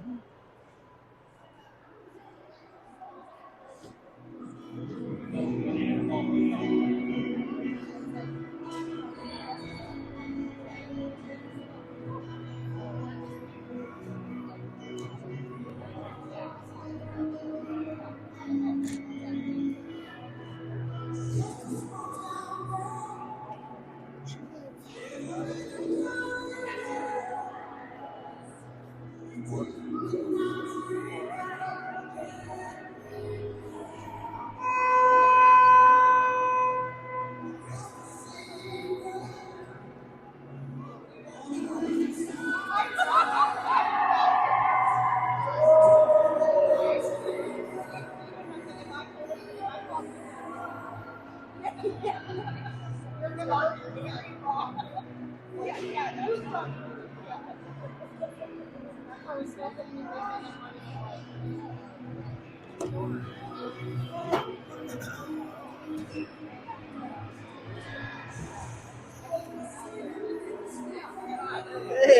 Hey,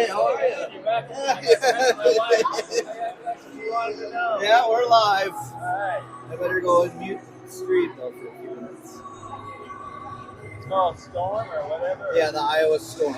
how are you? Yeah, we're live. I better go and mute the stream though for a few minutes. It's called Storm or whatever. Yeah, the Iowa Storm.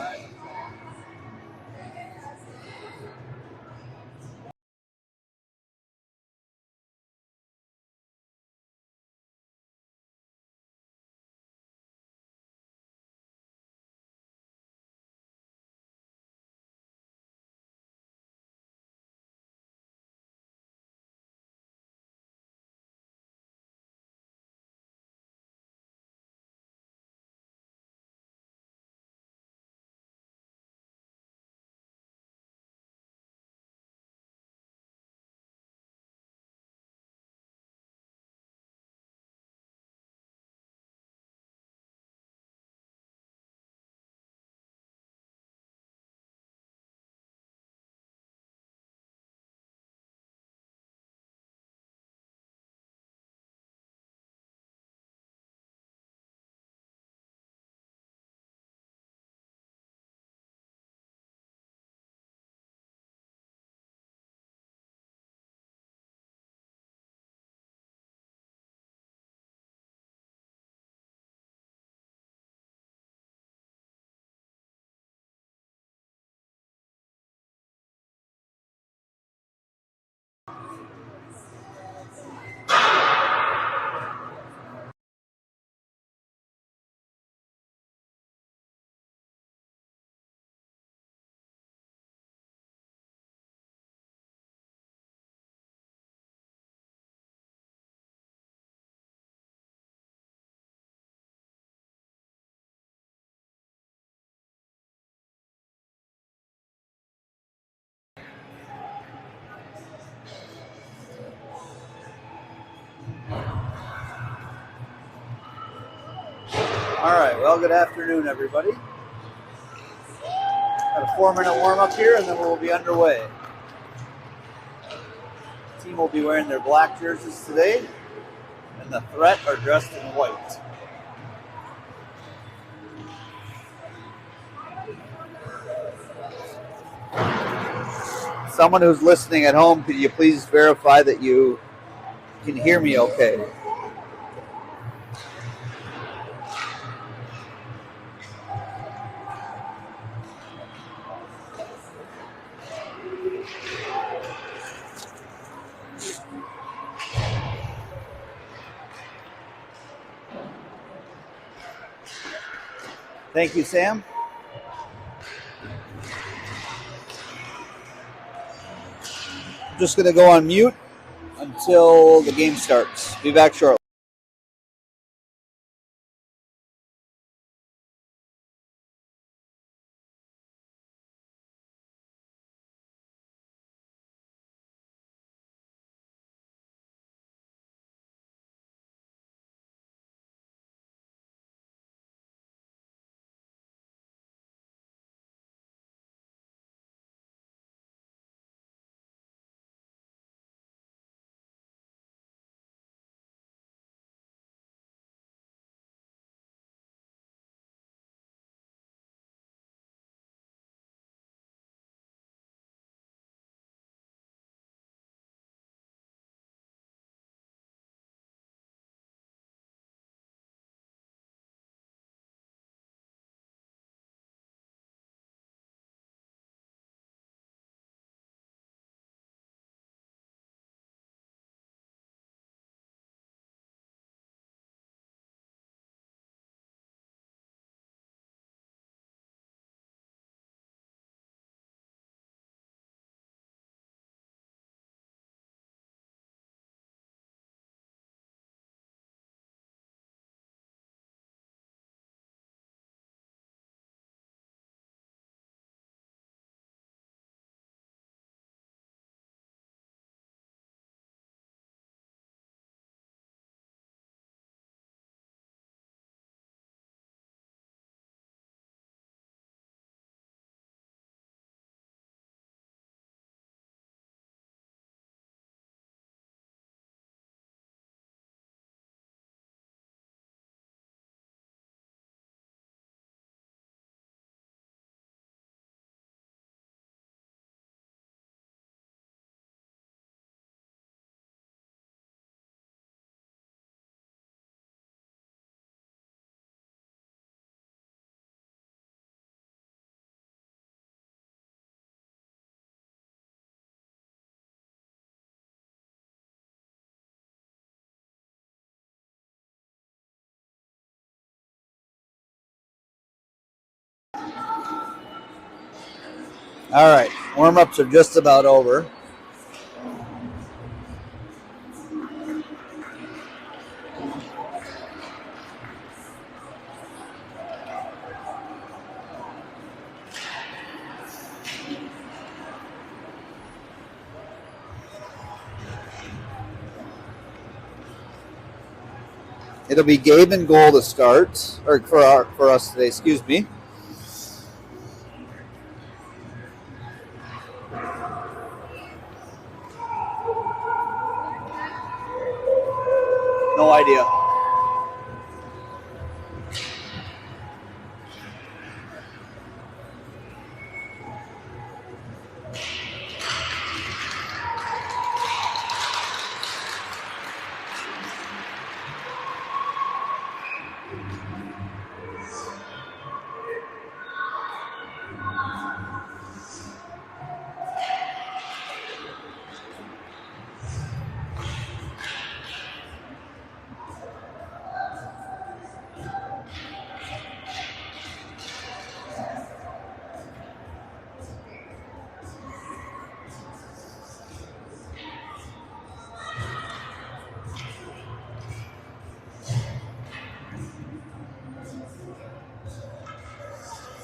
All right, well, good afternoon, everybody. Got a 4-minute warm up here, and then we'll be underway. The team will be wearing their black jerseys today, and the Threat are dressed in white. Someone who's listening at home, could you please verify that you can hear me okay? Thank you, Sam. I'm just going to go on mute until the game starts. Be back shortly. All right, warm-ups are just about over. It'll be Gabe and goal to start, or for us today. Excuse me. No idea.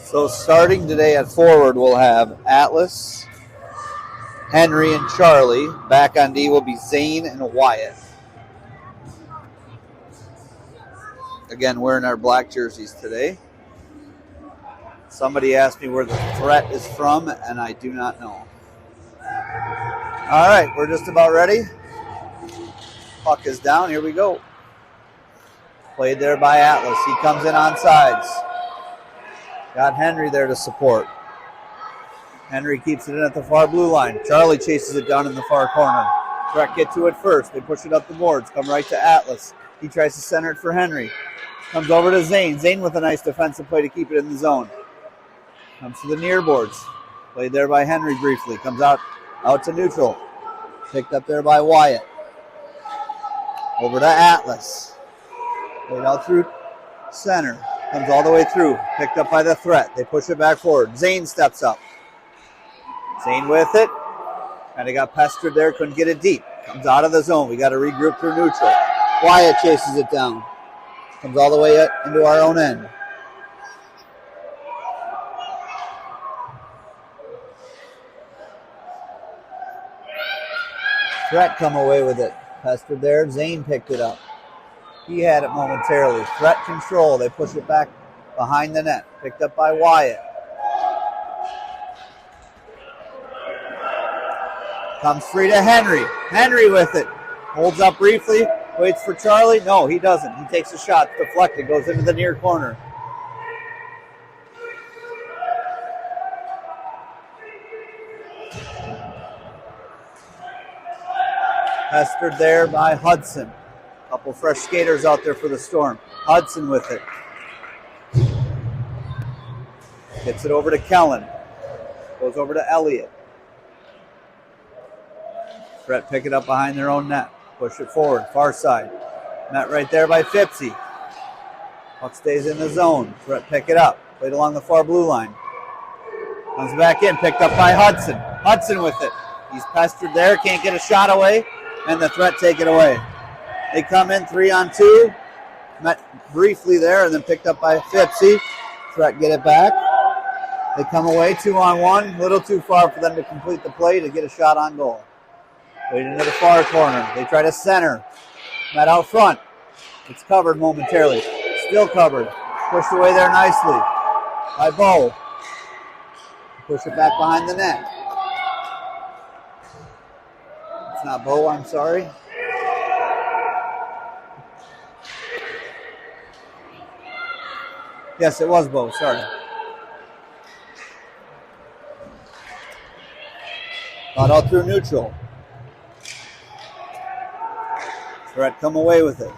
So starting today at forward, we'll have Atlas, Henry, and Charlie. Back on D will be Zane and Wyatt. Again, wearing our black jerseys today. Somebody asked me where the threat is from, and I do not know. All right, we're just about ready. Puck is down. Here we go. Played there by Atlas. He comes in on sides. Got Henry there to support. Henry keeps it in at the far blue line. Charlie chases it down in the far corner. Threat get to it first. They push it up the boards. Come right to Atlas. He tries to center it for Henry. Comes over to Zane. Zane with a nice defensive play to keep it in the zone. Comes to the near boards. Played there by Henry briefly. Comes out to neutral. Picked up there by Wyatt. Over to Atlas. Played out through center. Comes all the way through. Picked up by the threat. They push it back forward. Zane steps up. Zane with it. And he got pestered there. Couldn't get it deep. Comes out of the zone. We got to regroup through neutral. Wyatt chases it down. Comes all the way into our own end. Threat come away with it. Pestered there. Zane picked it up. He had it momentarily. Threat control. They push it back behind the net. Picked up by Wyatt. Comes free to Henry. Henry with it. Holds up briefly. Waits for Charlie. No, he doesn't. He takes a shot. Deflected. Goes into the near corner. Pestered there by Hudson. Couple fresh skaters out there for the Storm. Hudson with it. Gets it over to Kellen. Goes over to Elliott. Threat pick it up behind their own net. Push it forward. Far side. Met right there by Fipsy. Puck stays in the zone. Threat pick it up. Played along the far blue line. Comes back in. Picked up by Hudson. Hudson with it. He's pestered there. Can't get a shot away. And the threat take it away. They come in 3-on-2. Met briefly there and then picked up by Fipsy. Threat get it back. They come away 2-on-1. A little too far for them to complete the play to get a shot on goal. Played into the far corner. They try to center. Met out front. It's covered momentarily. Still covered. Pushed away there nicely by Bo. Push it back behind the net. It's not Bo, I'm sorry. Yes, it was Bo, sorry. Got out through neutral. Threat come away with it.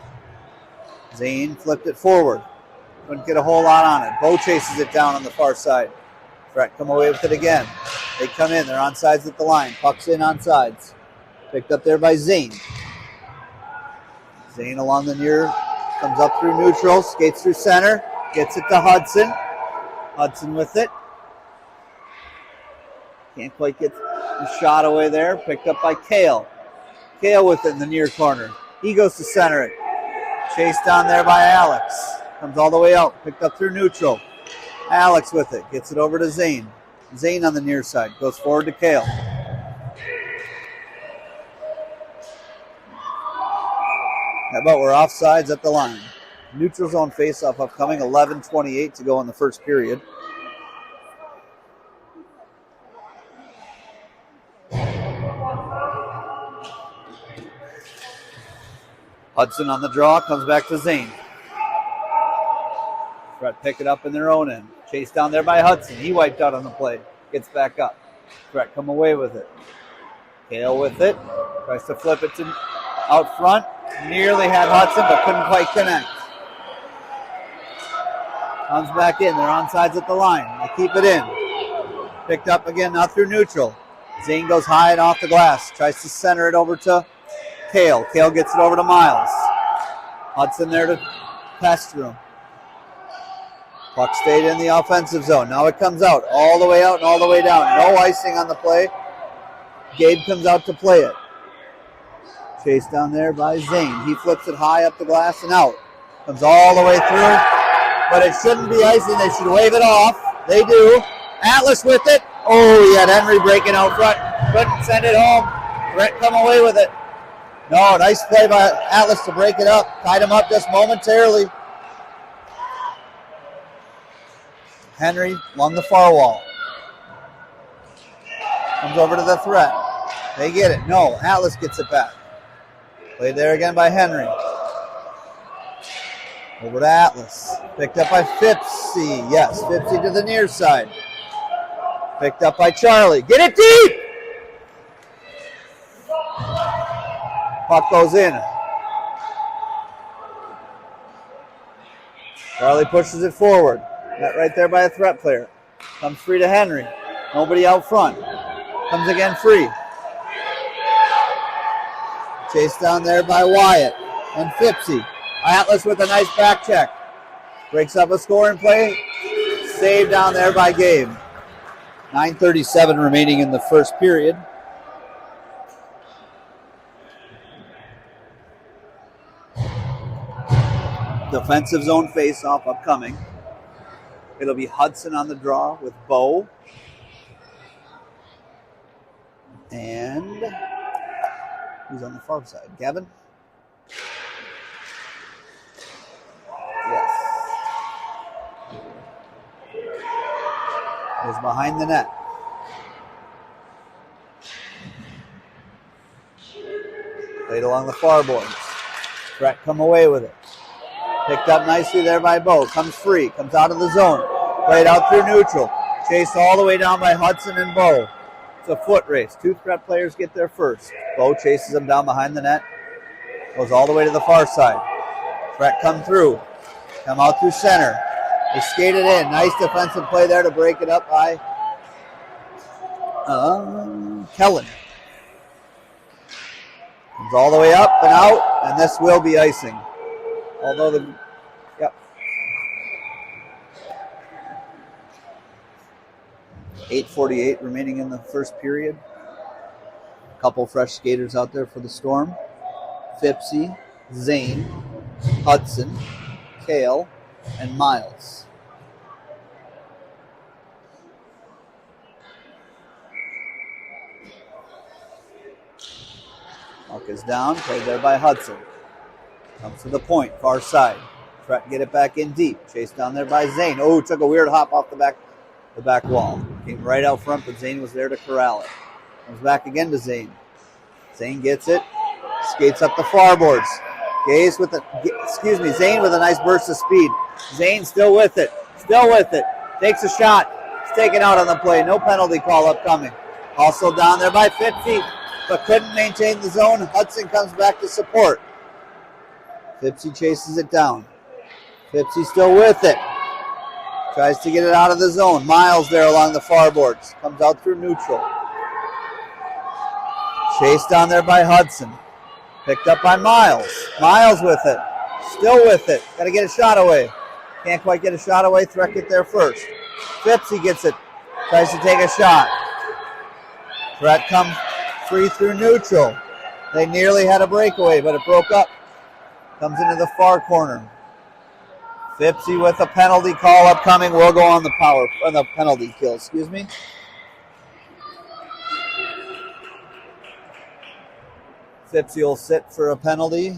Zane flipped it forward. Couldn't get a whole lot on it. Bo chases it down on the far side. Threat come away with it again. They come in. They're on sides at the line. Puck's in on sides. Picked up there by Zane. Zane along the near. Comes up through neutral. Skates through center. Gets it to Hudson. Hudson with it. Can't quite get the shot away there. Picked up by Kale. Kale with it in the near corner. He goes to center it. Chased down there by Alex. Comes all the way out. Picked up through neutral. Alex with it. Gets it over to Zane. Zane on the near side. Goes forward to Kale. How about we're offsides at the line? Neutral zone faceoff upcoming. 11:28 to go in the first period. Hudson on the draw, comes back to Zane. Try to pick it up in their own end. Chased down there by Hudson. He wiped out on the play. Gets back up. Threat come away with it. Kale with it. Tries to flip it to out front. Nearly had Hudson, but couldn't quite connect. Comes back in. They're on sides at the line. They keep it in. Picked up again, now through neutral. Zane goes high and off the glass. Tries to center it over to Kale. Kale gets it over to Miles. Hudson there to pass through. Puck stayed in the offensive zone. Now it comes out. All the way out and all the way down. No icing on the play. Gabe comes out to play it. Chased down there by Zane. He flips it high up the glass and out. Comes all the way through. But it shouldn't be icing. They should wave it off. They do. Atlas with it. Oh, he had Henry breaking out front. Couldn't send it home. Brett come away with it. No, nice play by Atlas to break it up. Tied him up just momentarily. Henry along the far wall. Comes over to the threat. They get it. No, Atlas gets it back. Played there again by Henry. Over to Atlas. Picked up by Fipsy. Yes, Fipsy to the near side. Picked up by Charlie. Get it deep! Puck goes in. Charlie pushes it forward. Net right there by a threat player. Comes free to Henry. Nobody out front. Comes again free. Chased down there by Wyatt and Fipsy. Atlas with a nice back check. Breaks up a scoring play. Saved down there by Gabe. 9:37 remaining in the first period. Defensive zone face-off upcoming. It'll be Hudson on the draw with Bo. And who's on the far side? Gavin? Yes. Is behind the net. Played along the far boards. Brett come away with it. Picked up nicely there by Bo. Comes free. Comes out of the zone. Played out through neutral. Chased all the way down by Hudson and Bo. It's a foot race. Two threat players get there first. Bo chases him down behind the net. Goes all the way to the far side. Threat come through. Come out through center. They skated in. Nice defensive play there to break it up by Kellen. Comes all the way up and out, and this will be icing. Although the, yep. 8:48 remaining in the first period. A couple fresh skaters out there for the Storm. Fipsy, Zane, Hudson, Kale, and Miles. Puck is down, played there by Hudson. Comes to the point, far side. Try to get it back in deep. Chased down there by Zane. Oh, took a weird hop off the back wall. Came right out front, but Zane was there to corral it. Comes back again to Zane. Zane gets it. Skates up the far boards. Zane with a nice burst of speed. Zane still with it. Takes a shot. It's taken out on the play. No penalty call upcoming. Also down there by 50, but couldn't maintain the zone. Hudson comes back to support. Fipsy chases it down. Fipsy still with it. Tries to get it out of the zone. Miles there along the far boards. Comes out through neutral. Chased down there by Hudson. Picked up by Miles. Miles with it. Still with it. Got to get a shot away. Can't quite get a shot away. Threat get there first. Fipsy gets it. Tries to take a shot. Threat comes free through neutral. They nearly had a breakaway, but it broke up. Comes into the far corner. Fipsy with a penalty call upcoming. Will go on the penalty kill, excuse me. Fipsy will sit for a penalty.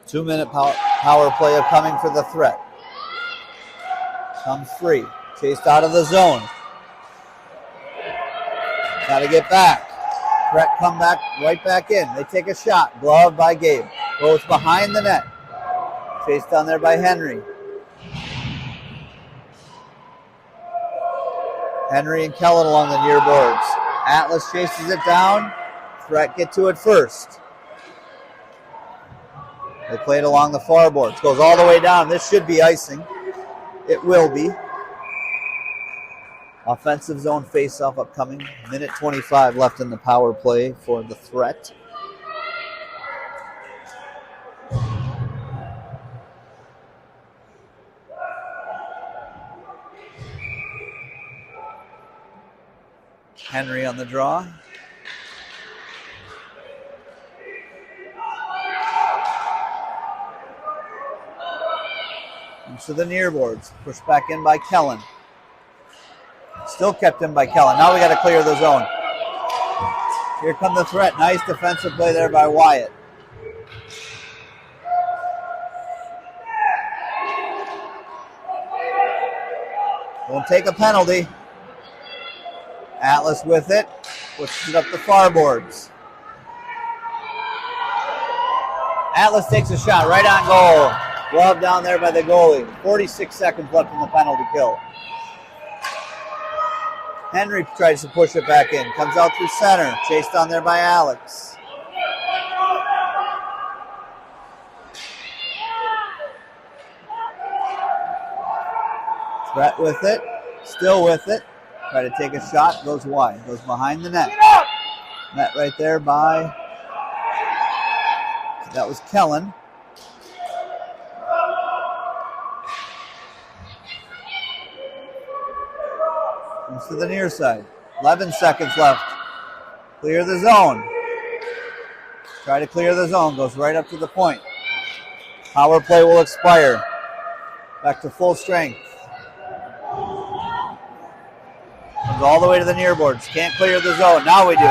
Two-minute power play upcoming for the Threat. Comes free. Chased out of the zone. Got to get back. Threat come back, right back in. They take a shot. Glove by Gabe. Goes behind the net. Chased down there by Henry. Henry and Kellen along the near boards. Atlas chases it down. Threat get to it first. They play it along the far boards. Goes all the way down. This should be icing. It will be. Offensive zone face-off upcoming. Minute 25 left in the power play for the Threat. Henry on the draw. To the near boards. Pushed back in by Kellen. Still kept in by Kellen. Now we got to clear the zone. Here come the Threat. Nice defensive play there by Wyatt. Won't take a penalty. Atlas with it. Pushes it up the far boards. Atlas takes a shot right on goal. Glove down there by the goalie. 46 seconds left in the penalty kill. Henry tries to push it back in. Comes out through center. Chased down there by Alex. Threat with it. Still with it. Try to take a shot. Goes wide. Goes behind the net. Net right there by... That was Kellen. Comes to the near side. 11 seconds left. Clear the zone. Try to clear the zone. Goes right up to the point. Power play will expire. Back to full strength. Comes all the way to the near boards. Can't clear the zone. Now we do.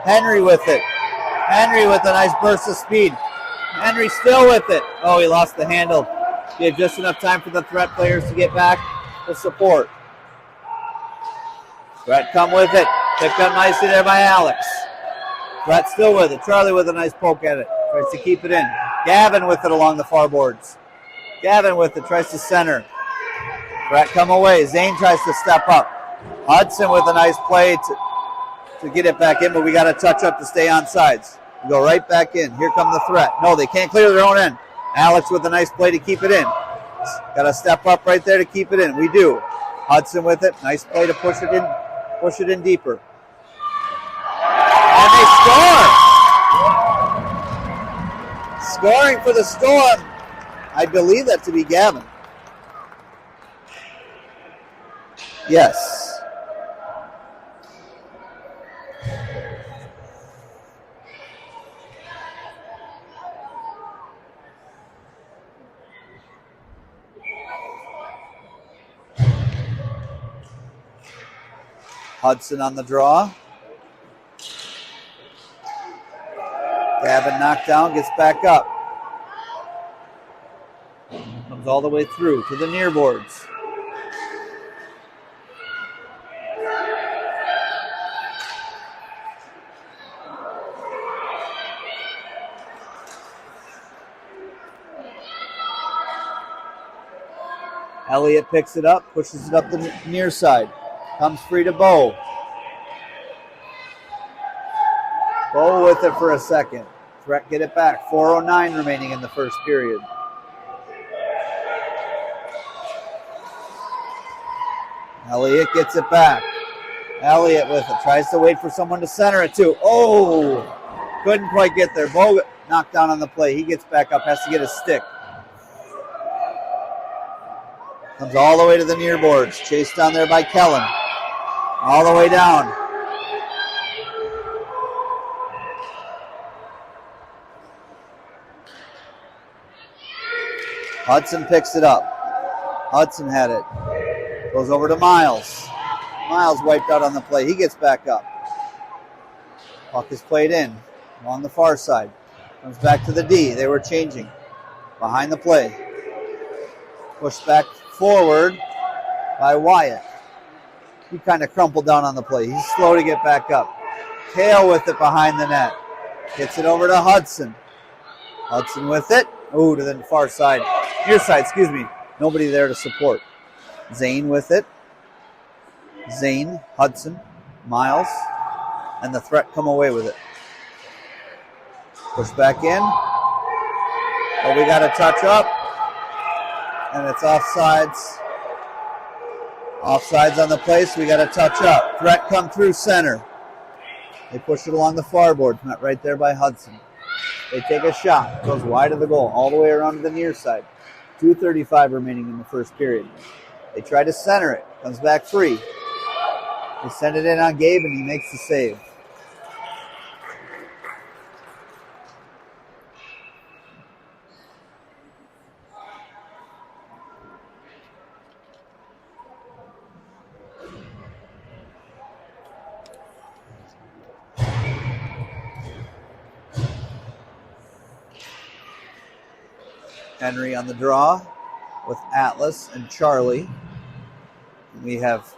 Henry with it. Henry with a nice burst of speed. Henry still with it. Oh, he lost the handle. Gave just enough time for the Threat players to get back to support. Threat come with it. Picked up nicely there by Alex. Threat still with it. Charlie with a nice poke at it. Tries to keep it in. Gavin with it along the far boards. Gavin with it. Tries to center. Threat come away. Zane tries to step up. Hudson with a nice play to get it back in, but we got to touch up to stay on sides. We go right back in. Here come the Threat. No, they can't clear their own end. Alex with a nice play to keep it in. Got to step up right there to keep it in. We do. Hudson with it. Nice play to push it in. Push it in deeper. And they score! Scoring for the Storm. I believe that to be Gavin. Yes. Hudson on the draw. Gavin knocked down, gets back up. Comes all the way through to the near boards. Elliott picks it up, pushes it up the near side. Comes free to Bo. Bo with it for a second. Threat get it back. 4:09 remaining in the first period. Elliott gets it back. Elliott with it. Tries to wait for someone to center it to. Oh! Couldn't quite get there. Bo knocked down on the play. He gets back up. Has to get his stick. Comes all the way to the near boards. Chased down there by Kellen. All the way down. Hudson picks it up. Hudson had it. Goes over to Miles. Miles wiped out on the play. He gets back up. Puck is played in along the far side. Comes back to the D. They were changing behind the play. Pushed back forward by Wyatt. He kind of crumpled down on the play. He's slow to get back up. Kale with it behind the net. Gets it over to Hudson. Hudson with it. Ooh, to the far side. Near side, excuse me. Nobody there to support. Zane with it. Zane, Hudson, Miles, and the threat come away with it. Push back in. But we got to touch up. And it's offsides. Offsides on the play, so we got to touch up. Threat come through center. They push it along the far board. Not right there by Hudson. They take a shot. Goes wide of the goal. All the way around to the near side. 2:35 remaining in the first period. They try to center it. Comes back free. They send it in on Gabe, and he makes the save. Henry on the draw with Atlas and Charlie. We have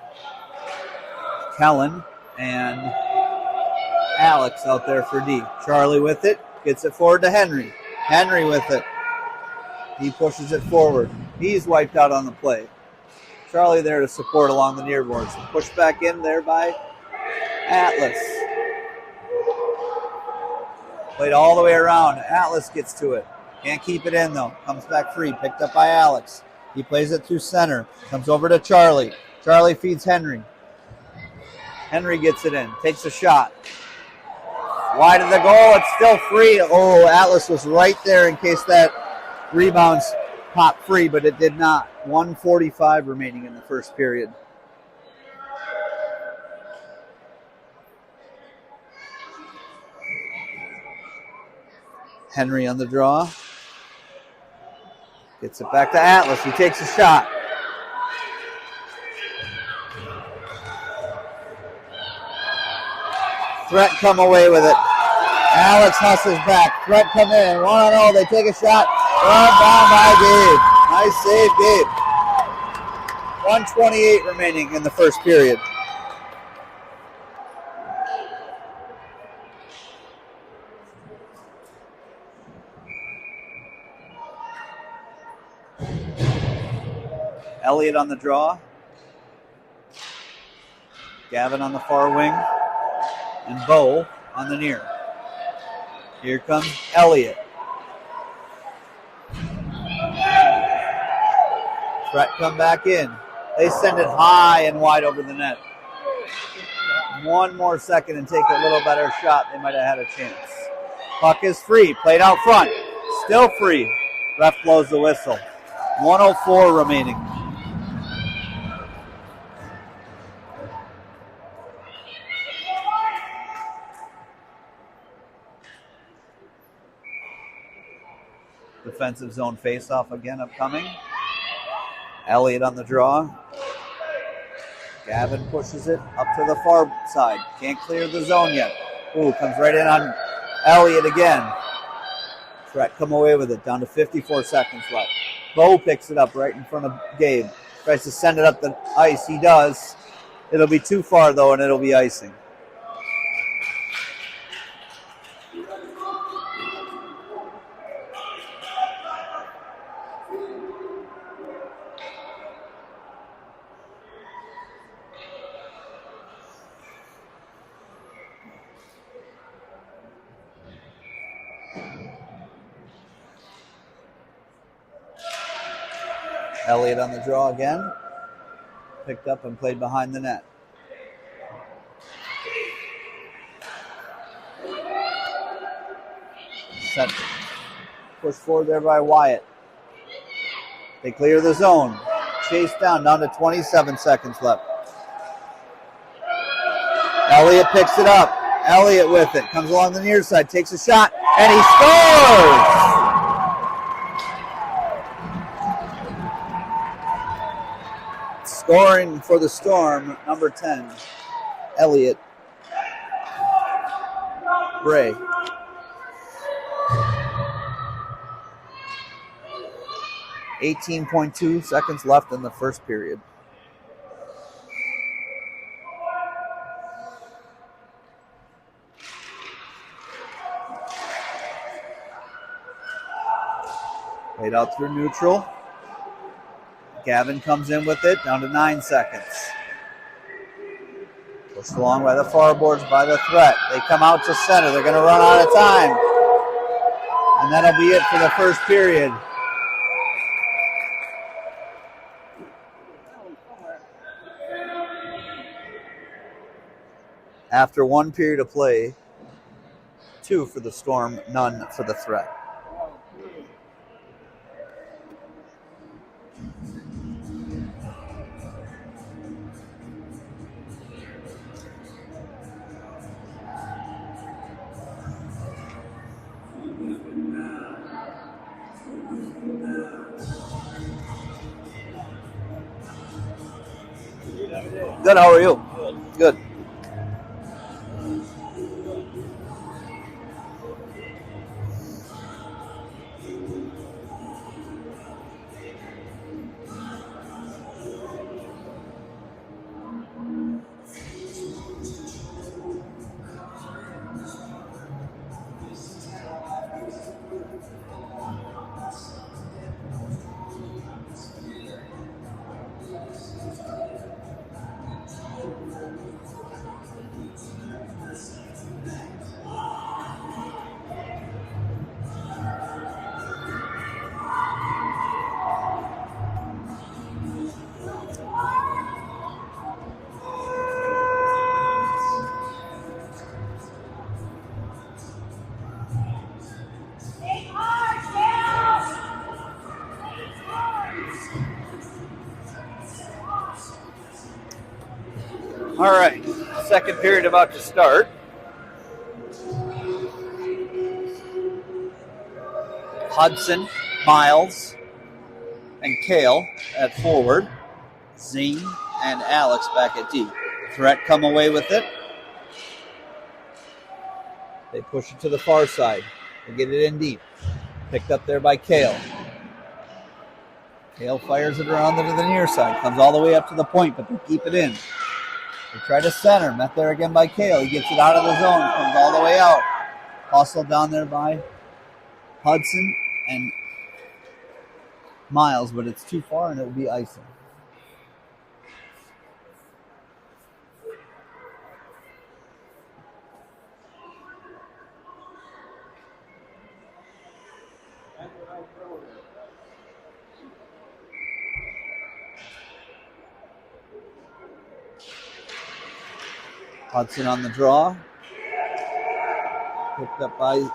Kellen and Alex out there for D. Charlie with it. Gets it forward to Henry. Henry with it. He pushes it forward. He's wiped out on the play. Charlie there to support along the near boards. Push back in there by Atlas. Played all the way around. Atlas gets to it. Can't keep it in, though. Comes back free. Picked up by Alex. He plays it through center. Comes over to Charlie. Charlie feeds Henry. Henry gets it in. Takes a shot. Wide of the goal. It's still free. Oh, Atlas was right there in case that rebounds popped free, but it did not. 1:45 remaining in the first period. Henry on the draw. Gets it back to Atlas. He takes a shot. Threat come away with it. Alex hustles back. Threat come in. 1-0. They take a shot. Run down by Gabe. Nice save, Gabe. 1:28 remaining in the first period. Elliott on the draw. Gavin on the far wing. And Bo on the near. Here comes Elliott. Threat come back in. They send it high and wide over the net. One more second and take a little better shot. They might have had a chance. Puck is free. Played out front. Still free. Ref blows the whistle. 1:04 remaining. Defensive zone face-off again upcoming. Elliott on the draw. Gavin pushes it up to the far side. Can't clear the zone yet. Ooh, comes right in on Elliott again. Threat come away with it. Down to 54 seconds left. Bo picks it up right in front of Gabe. Tries to send it up the ice. He does. It'll be too far, though, and it'll be icing. Elliott on the draw again. Picked up and played behind the net. Set. Pushed forward there by Wyatt. They clear the zone. Chase down to 27 seconds left. Elliott picks it up. Elliott with it. Comes along the near side. Takes a shot. And he scores! Scoring for the Storm, number 10, Elliott Bray. .2 seconds left in the first period. Played out through neutral. Gavin comes in with it, down to 9 seconds. Pushed along by the far boards by the threat. They come out to center. They're going to run out of time. And that'll be it for the first period. After 1 period of play, 2 for the Storm, none for the threat. Good, how are you? Good. All right, second period about to start. Hudson, Miles, and Kale at forward. Zane and Alex back at D. Threat come away with it. They push it to the far side. They get it in deep. Picked up there by Kale. Kale fires it around to the near side. Comes all the way up to the point, but they keep it in. They try to center. Met there again by Kale. He gets it out of the zone. Comes all the way out. Hustled down there by Hudson and Miles, but it's too far and it will be icing. Hudson on the draw. Picked up by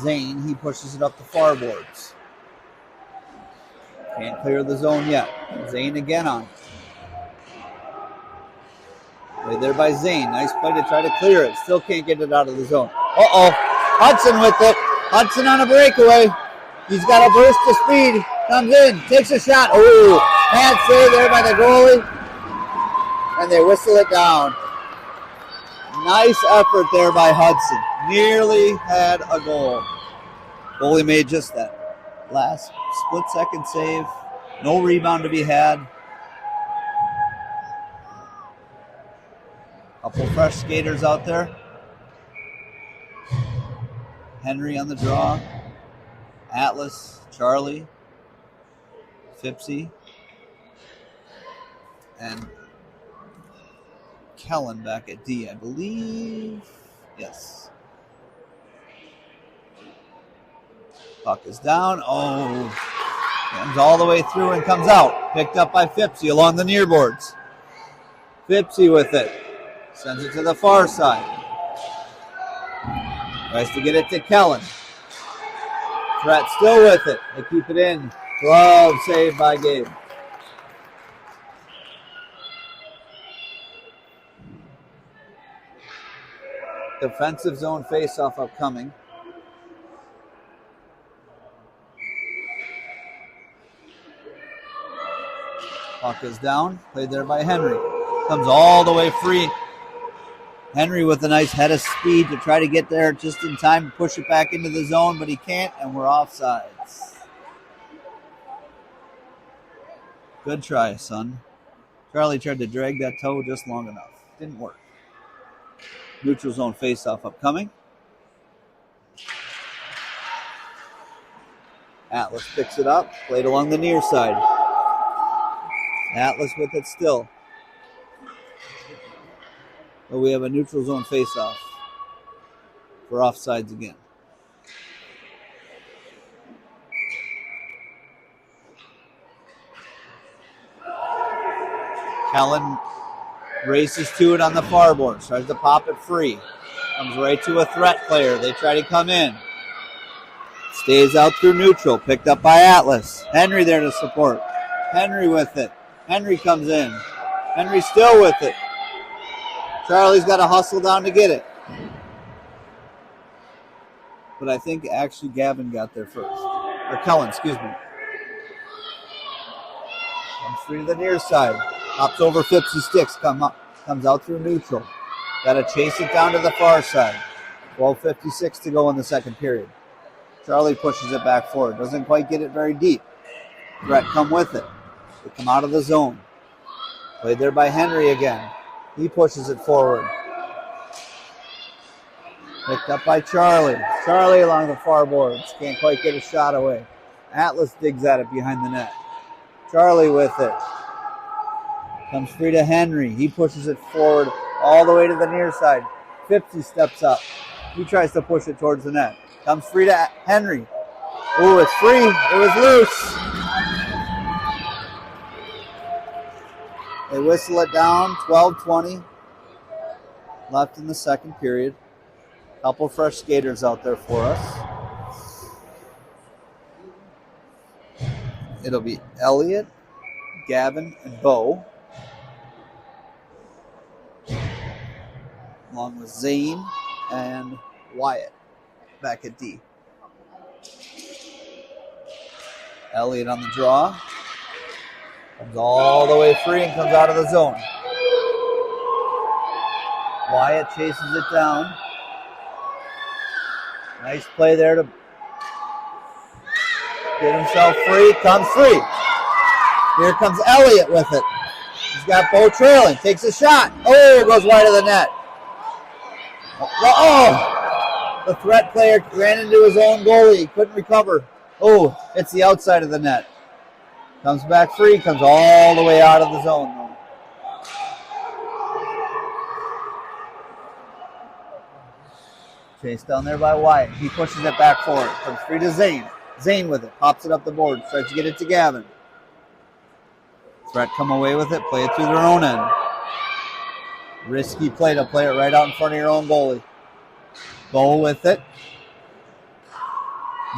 Zane. He pushes it up the far boards. Can't clear the zone yet. Zane again on. Played there by Zane. Nice play to try to clear it. Still can't get it out of the zone. Uh-oh. Hudson with it. Hudson on a breakaway. He's got a burst of speed. Comes in. Takes a shot. Oh, bad save there by the goalie. And they whistle it down. Nice effort there by Hudson. Nearly had a goal. Goalie made just that last split-second save. No rebound to be had. Couple fresh skaters out there. Henry on the draw. Atlas, Charlie, Fipsy, and Kellen back at D, I believe. Yes. Puck is down. Oh, comes all the way through and comes out. Picked up by Fipsy along the near boards. Fipsy with it. Sends it to the far side. Tries to get it to Kellen. Threat still with it. They keep it in. Glove save by Gabe. Defensive zone faceoff upcoming. Puck is down. Played there by Henry. Comes all the way free. Henry with a nice head of speed to try to get there just in time to push it back into the zone, but he can't, and we're offsides. Good try, son. Charlie tried to drag that toe just long enough. Didn't work. Neutral zone faceoff upcoming. Atlas picks it up. Played along the near side. Atlas with it still. But we have a neutral zone faceoff for offsides again. Kellen races to it on the far board. Tries to pop it free. Comes right to a threat player. They try to come in. Stays out through neutral. Picked up by Atlas. Henry there to support. Henry with it. Henry comes in. Henry still with it. Charlie's got to hustle down to get it. But I think actually Gavin got there first. Or Kellen, excuse me. Comes free to the near side. Hops over Phipsy sticks. Comes out through neutral. Got to chase it down to the far side. 12:56 to go in the second period. Charlie pushes it back forward. Doesn't quite get it very deep. Threat come with it. They come out of the zone. Played there by Henry again. He pushes it forward. Picked up by Charlie. Charlie along the far boards. Can't quite get a shot away. Atlas digs at it behind the net. Charlie with it. Comes free to Henry. He pushes it forward all the way to the near side. Phipsy steps up. He tries to push it towards the net. Comes free to Henry. Ooh, it's free. It was loose. They whistle it down. 12:20 left in the second period. Couple fresh skaters out there for us. It'll be Elliot, Gavin, and Bo, along with Zane and Wyatt back at D. Elliot on the draw. Comes all the way free and comes out of the zone. Wyatt chases it down. Nice play there to get himself free. Comes free. Here comes Elliott with it. He's got Bo trailing. Takes a shot. Oh, goes wide of the net. Oh! The threat player ran into his own goalie. He couldn't recover. Oh, it's the outside of the net. Comes back free. Comes all the way out of the zone, though. Chased down there by Wyatt. He pushes it back forward. Comes free to Zane. Zane with it. Pops it up the board. Tries to get it to Gavin. Threat come away with it. Play it through their own end. Risky play to play it right out in front of your own goalie. Bo with it.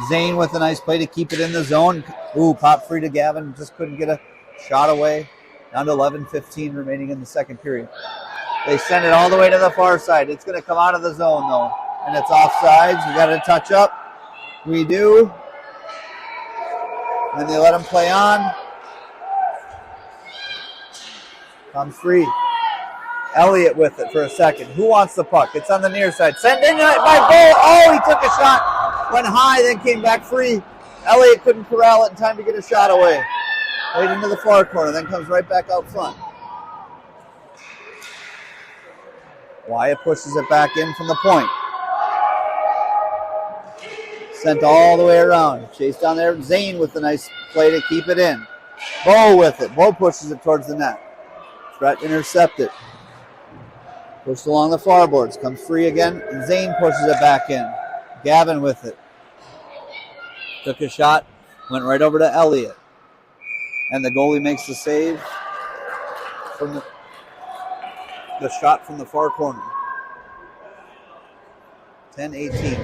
Zane with a nice play to keep it in the zone. Ooh, pop free to Gavin. Just couldn't get a shot away. Down to 11:15 remaining in the second period. They send it all the way to the far side. It's going to come out of the zone, though. And it's offsides. We got to touch up. We do. And they let him play on. Comes free. Elliott with it for a second. Who wants the puck? It's on the near side. Sent in by Bo. Oh, he took a shot. Went high, then came back free. Elliott couldn't corral it in time to get a shot away. Played into the far corner, then comes right back out front. Wyatt pushes it back in from the point. Sent all the way around. Chased down there. Zane with the nice play to keep it in. Bo with it. Bo pushes it towards the net. Threat intercepted. Pushed along the far boards. Comes free again. And Zane pushes it back in. Gavin with it. Took a shot. Went right over to Elliott. And the goalie makes the save from the shot from the far corner. 10-18.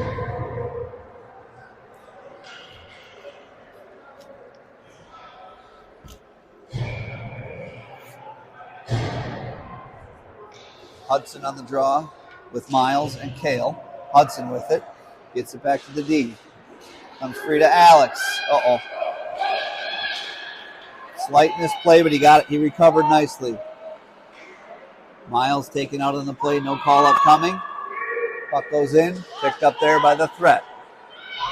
Hudson on the draw with Miles and Kale. Hudson with it. Gets it back to the D. Comes free to Alex. Uh-oh. Slight misplay, but he got it. He recovered nicely. Miles taken out on the play. No call-up coming. Puck goes in. Picked up there by the Threat.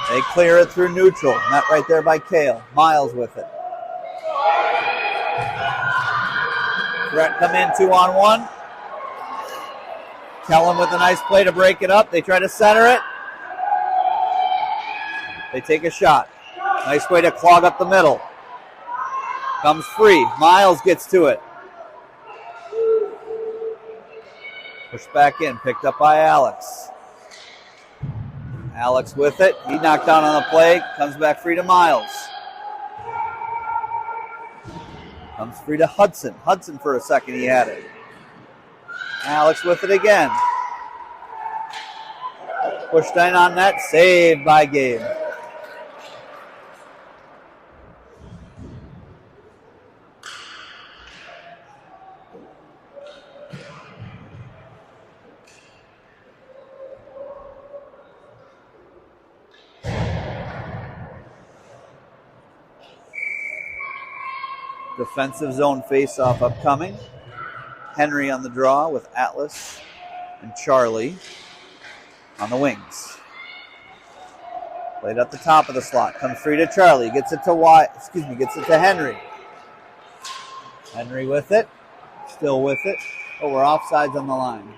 They clear it through neutral. Met right there by Kale. Miles with it. Threat come in 2-on-1. Kellen with a nice play to break it up. They try to center it. They take a shot. Nice way to clog up the middle. Comes free. Miles gets to it. Pushed back in. Picked up by Alex. Alex with it. He knocked down on the play. Comes back free to Miles. Comes free to Hudson. Hudson for a second. He had it. Alex with it again. Pushed in on net. Saved by Gabe. Defensive zone face-off upcoming. Henry on the draw with Atlas and Charlie on the wings. Played at the top of the slot. Comes free to Charlie. Gets it to gets it to Henry. Henry with it. Still with it. Oh, we're offsides on the line.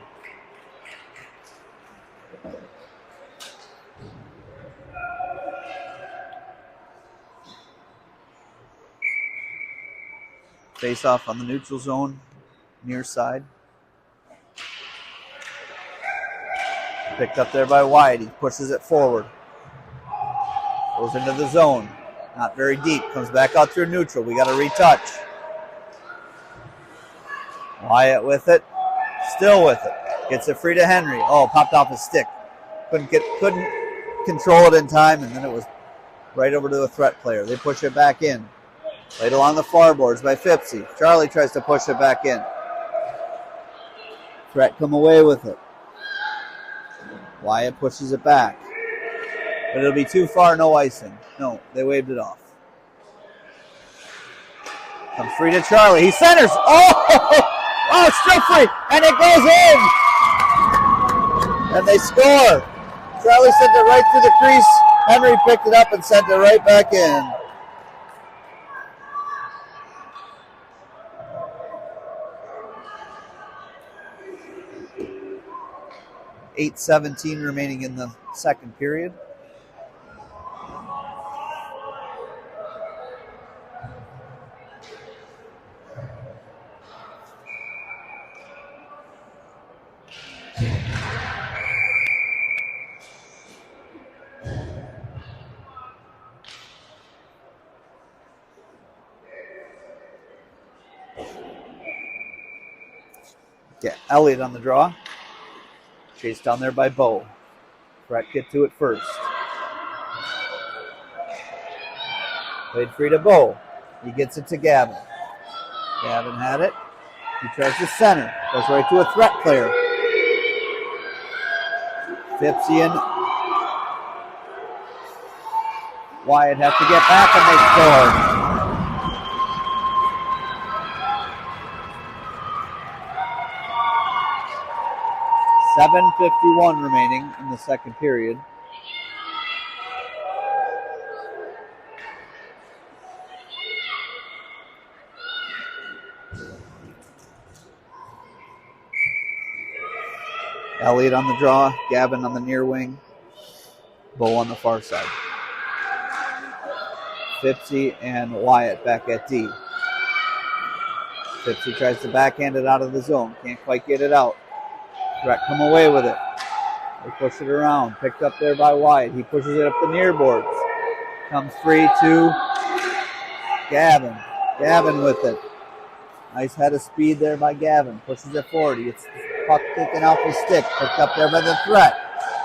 Face off on the neutral zone, near side. Picked up there by Wyatt. He pushes it forward. Goes into the zone. Not very deep. Comes back out through neutral. We got to retouch. Wyatt with it. Still with it. Gets it free to Henry. Oh, popped off his stick. Couldn't control it in time, and then it was right over to the Threat player. They push it back in. Played along the far boards by Fipsy. Charlie tries to push it back in. Threat come away with it. Wyatt pushes it back. But it'll be too far, no icing. No, they waved it off. Comes free to Charlie. He centers. Oh, still free. And it goes in. And they score. Charlie sent it right through the crease. Henry picked it up and sent it right back in. 8:17 remaining in the second period. Yeah, Elliott on the draw. Chased down there by Bo. Threat get to it first. Played free to Bo. He gets it to Gavin. Gavin had it. He tries to center. Goes right to a Threat player. Fipsy and Wyatt have to get back and they score. .7:51 remaining in the second period. Elliott on the draw, Gavin on the near wing, Bo on the far side. Fipsy and Wyatt back at D. Fipsy tries to backhand it out of the zone, can't quite get it out. Threat come away with it. They push it around. Picked up there by Wyatt. He pushes it up the near boards. Comes free to Gavin. Gavin with it. Nice head of speed there by Gavin. Pushes it forward. He gets the puck taken off his stick. Picked up there by the Threat.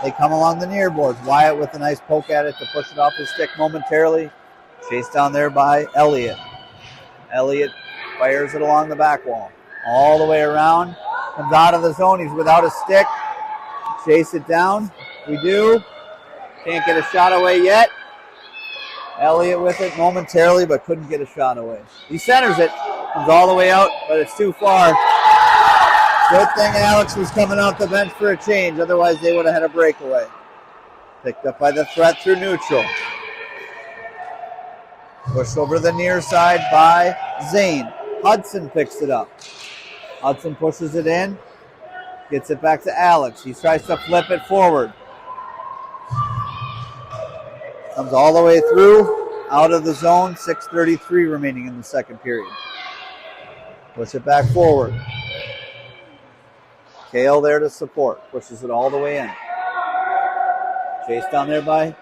They come along the near boards. Wyatt with a nice poke at it to push it off his stick momentarily. Chased down there by Elliott. Elliott fires it along the back wall. All the way around. Comes out of the zone. He's without a stick. Chase it down. We do. Can't get a shot away yet. Elliott with it momentarily, but couldn't get a shot away. He centers it. Comes all the way out, but it's too far. Good thing Alex was coming off the bench for a change. Otherwise, they would have had a breakaway. Picked up by the Threat through neutral. Pushed over the near side by Zane. Hudson picks it up. Hudson pushes it in. Gets it back to Alex. He tries to flip it forward. Comes all the way through. Out of the zone. 6:33 remaining in the second period. Push it back forward. Kale there to support. Pushes it all the way in. Chase down there by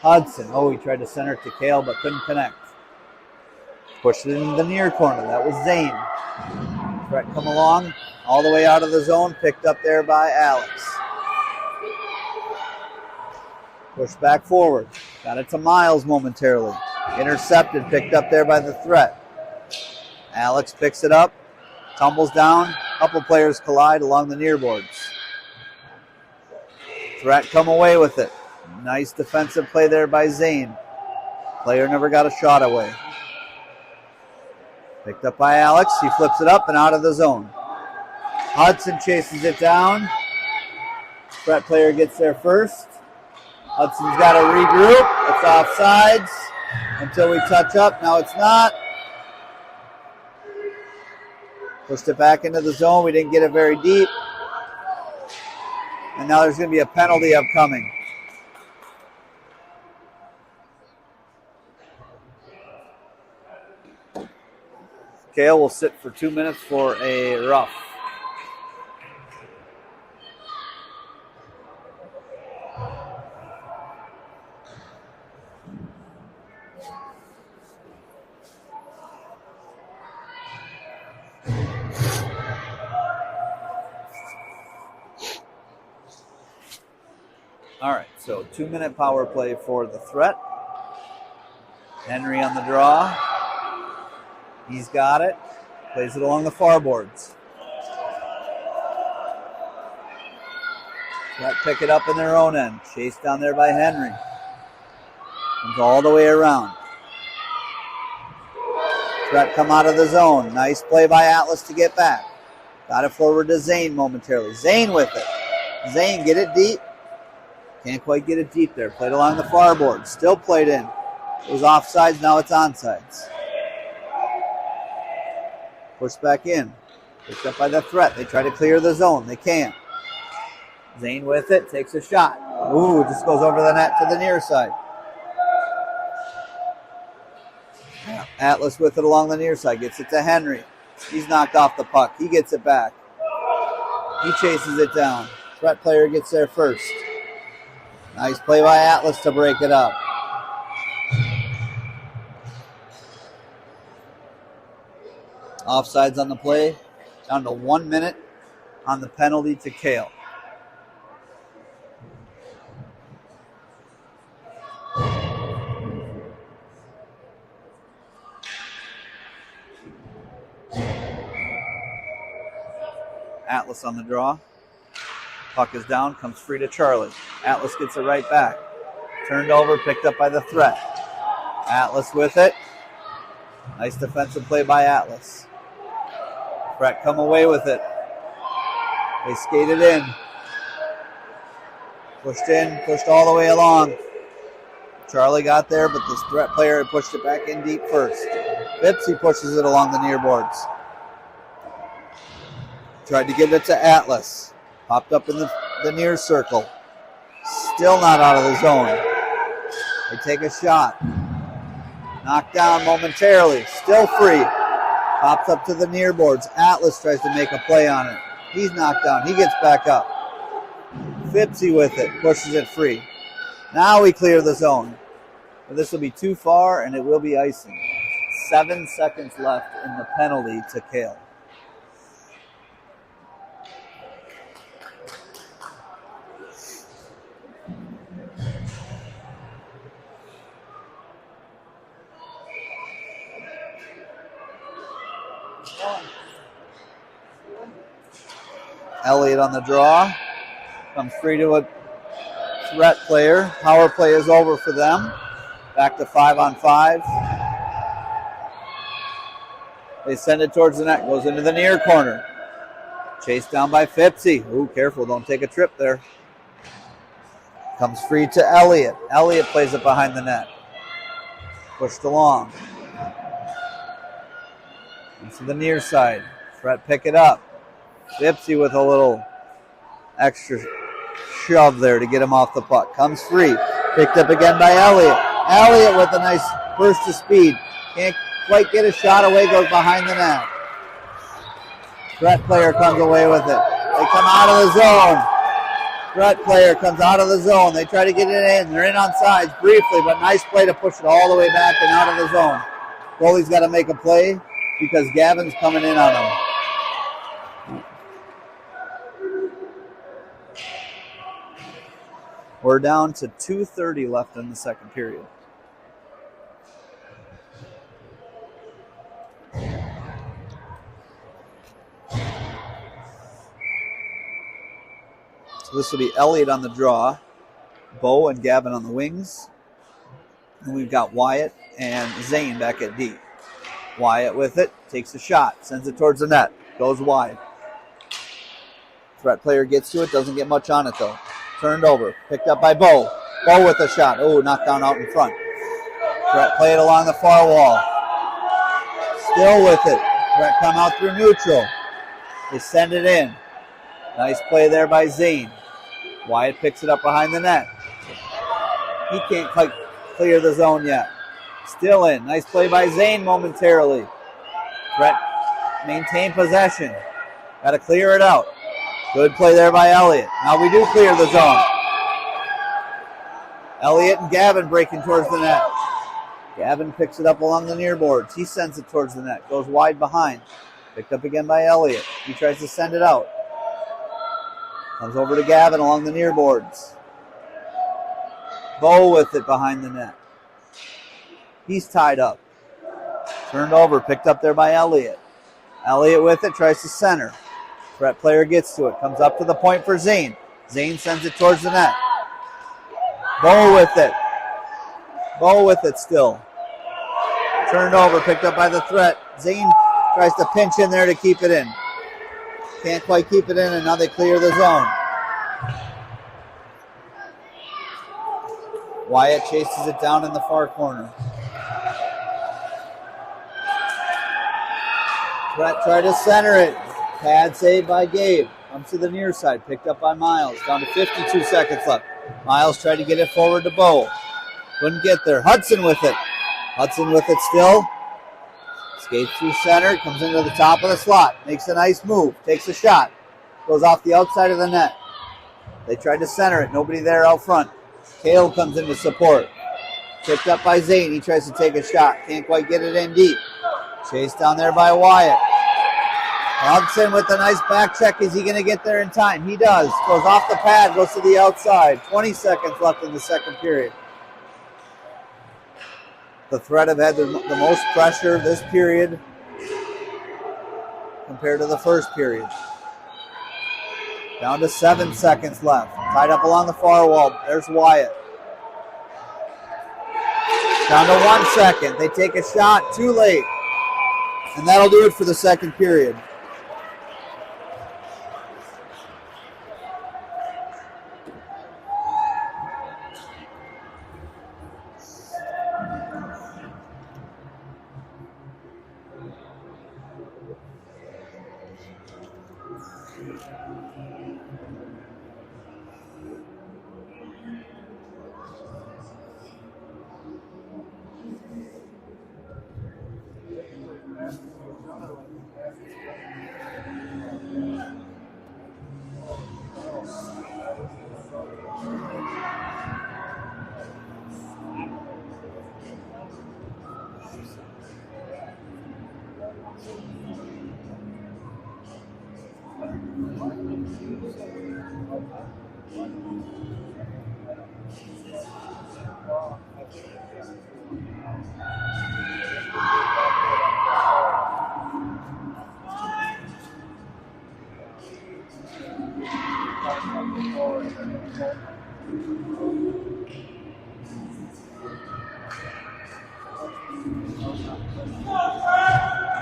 Hudson. Oh, he tried to center it to Kale, but couldn't connect. Pushed it in the near corner. That was Zane. Threat come along. All the way out of the zone. Picked up there by Alex. Pushed back forward. Got it to Miles momentarily. Intercepted. Picked up there by the Threat. Alex picks it up. Tumbles down. Couple players collide along the near boards. Threat come away with it. Nice defensive play there by Zane. Player never got a shot away. Picked up by Alex. He flips it up and out of the zone. Hudson chases it down. Threat player gets there first. Hudson's got to regroup. It's offsides until we touch up. Now it's not. Pushed it back into the zone. We didn't get it very deep. And now there's going to be a penalty upcoming. Kale will sit for 2 minutes for a rough. All right, so 2-minute power play for the Threat. Henry on the draw. He's got it. Plays it along the far boards. Threat pick it up in their own end. Chased down there by Henry. Comes all the way around. Threat come out of the zone. Nice play by Atlas to get back. Got it forward to Zane momentarily. Zane with it. Zane, get it deep. Can't quite get it deep there. Played along the far board. Still played in. It was offsides. Now it's onsides. Pushed back in. Picked up by the Threat. They try to clear the zone. They can't. Zane with it. Takes a shot. Ooh, just goes over the net to the near side. Atlas with it along the near side. Gets it to Henry. He's knocked off the puck. He gets it back. He chases it down. Threat player gets there first. Nice play by Atlas to break it up. Offsides on the play. Down to 1 minute on the penalty to Kale. Atlas on the draw. Puck is down, comes free to Charlie. Atlas gets it right back. Turned over, picked up by the Threat. Atlas with it. Nice defensive play by Atlas. Threat come away with it. They skated in. Pushed all the way along. Charlie got there, but this Threat player pushed it back in deep first. Vipsy pushes it along the near boards. Tried to get it to Atlas. Popped up in the near circle. Still not out of the zone. They take a shot. Knocked down momentarily. Still free. Pops up to the near boards. Atlas tries to make a play on it. He's knocked down. He gets back up. Vipsy with it. Pushes it free. Now we clear the zone. But this will be too far, and it will be icing. 7 seconds left in the penalty to Kale. Elliott on the draw. Comes free to a threat player. Power play is over for them. Back to 5-on-5. They send it towards the net. Goes into the near corner. Chased down by Phipsy. Ooh, careful. Don't take a trip there. Comes free to Elliott. Elliott plays it behind the net. Pushed along. Into the near side. Fret pick it up. Phipsy with a little extra shove there to get him off the puck. Comes free. Picked up again by Elliott. Elliott with a nice burst of speed. Can't quite get a shot away. Goes behind the net. Threat player comes away with it. They come out of the zone. Threat player comes out of the zone. They try to get it in. They're in on sides briefly, but nice play to push it all the way back and out of the zone. Goalie's got to make a play because Gavin's coming in on him. We're down to 2:30 left in the second period. So this will be Elliott on the draw, Bo and Gavin on the wings. And we've got Wyatt and Zane back at D. Wyatt with it, takes a shot, sends it towards the net, goes wide. Threat player gets to it, doesn't get much on it though. Turned over, picked up by Bo. Bo with a shot. Oh, knocked down out in front. Threat play it along the far wall. Still with it. Threat come out through neutral. They send it in. Nice play there by Zane. Wyatt picks it up behind the net. He can't quite clear the zone yet. Still in. Nice play by Zane momentarily. Threat maintain possession. Got to clear it out. Good play there by Elliott. Now we do clear the zone. Elliott and Gavin breaking towards the net. Gavin picks it up along the near boards. He sends it towards the net. Goes wide behind. Picked up again by Elliott. He tries to send it out. Comes over to Gavin along the near boards. Bo with it behind the net. He's tied up. Turned over. Picked up there by Elliott. Elliott with it. Tries to center. Threat player gets to it. Comes up to the point for Zane. Zane sends it towards the net. Bo with it. Bo with it still. Turned over. Picked up by the threat. Zane tries to pinch in there to keep it in. Can't quite keep it in, and now they clear the zone. Wyatt chases it down in the far corner. Threat tried to center it. Pad save by Gabe. Comes to the near side. Picked up by Miles. Down to 52 seconds left. Miles tried to get it forward to Bo. Couldn't get there. Hudson with it. Hudson with it still. Skates through center. Comes into the top of the slot. Makes a nice move. Takes a shot. Goes off the outside of the net. They tried to center it. Nobody there out front. Cale comes in to support. Picked up by Zane. He tries to take a shot. Can't quite get it in deep. Chased down there by Wyatt. Hudson with a nice back check. Is he going to get there in time? He does. Goes off the pad, goes to the outside. 20 seconds left in the second period. The Threat have had the most pressure this period compared to the first period. Down to 7 seconds left. Tied up along the far wall. There's Wyatt. Down to 1 second. They take a shot. Too late. And that'll do it for the second period.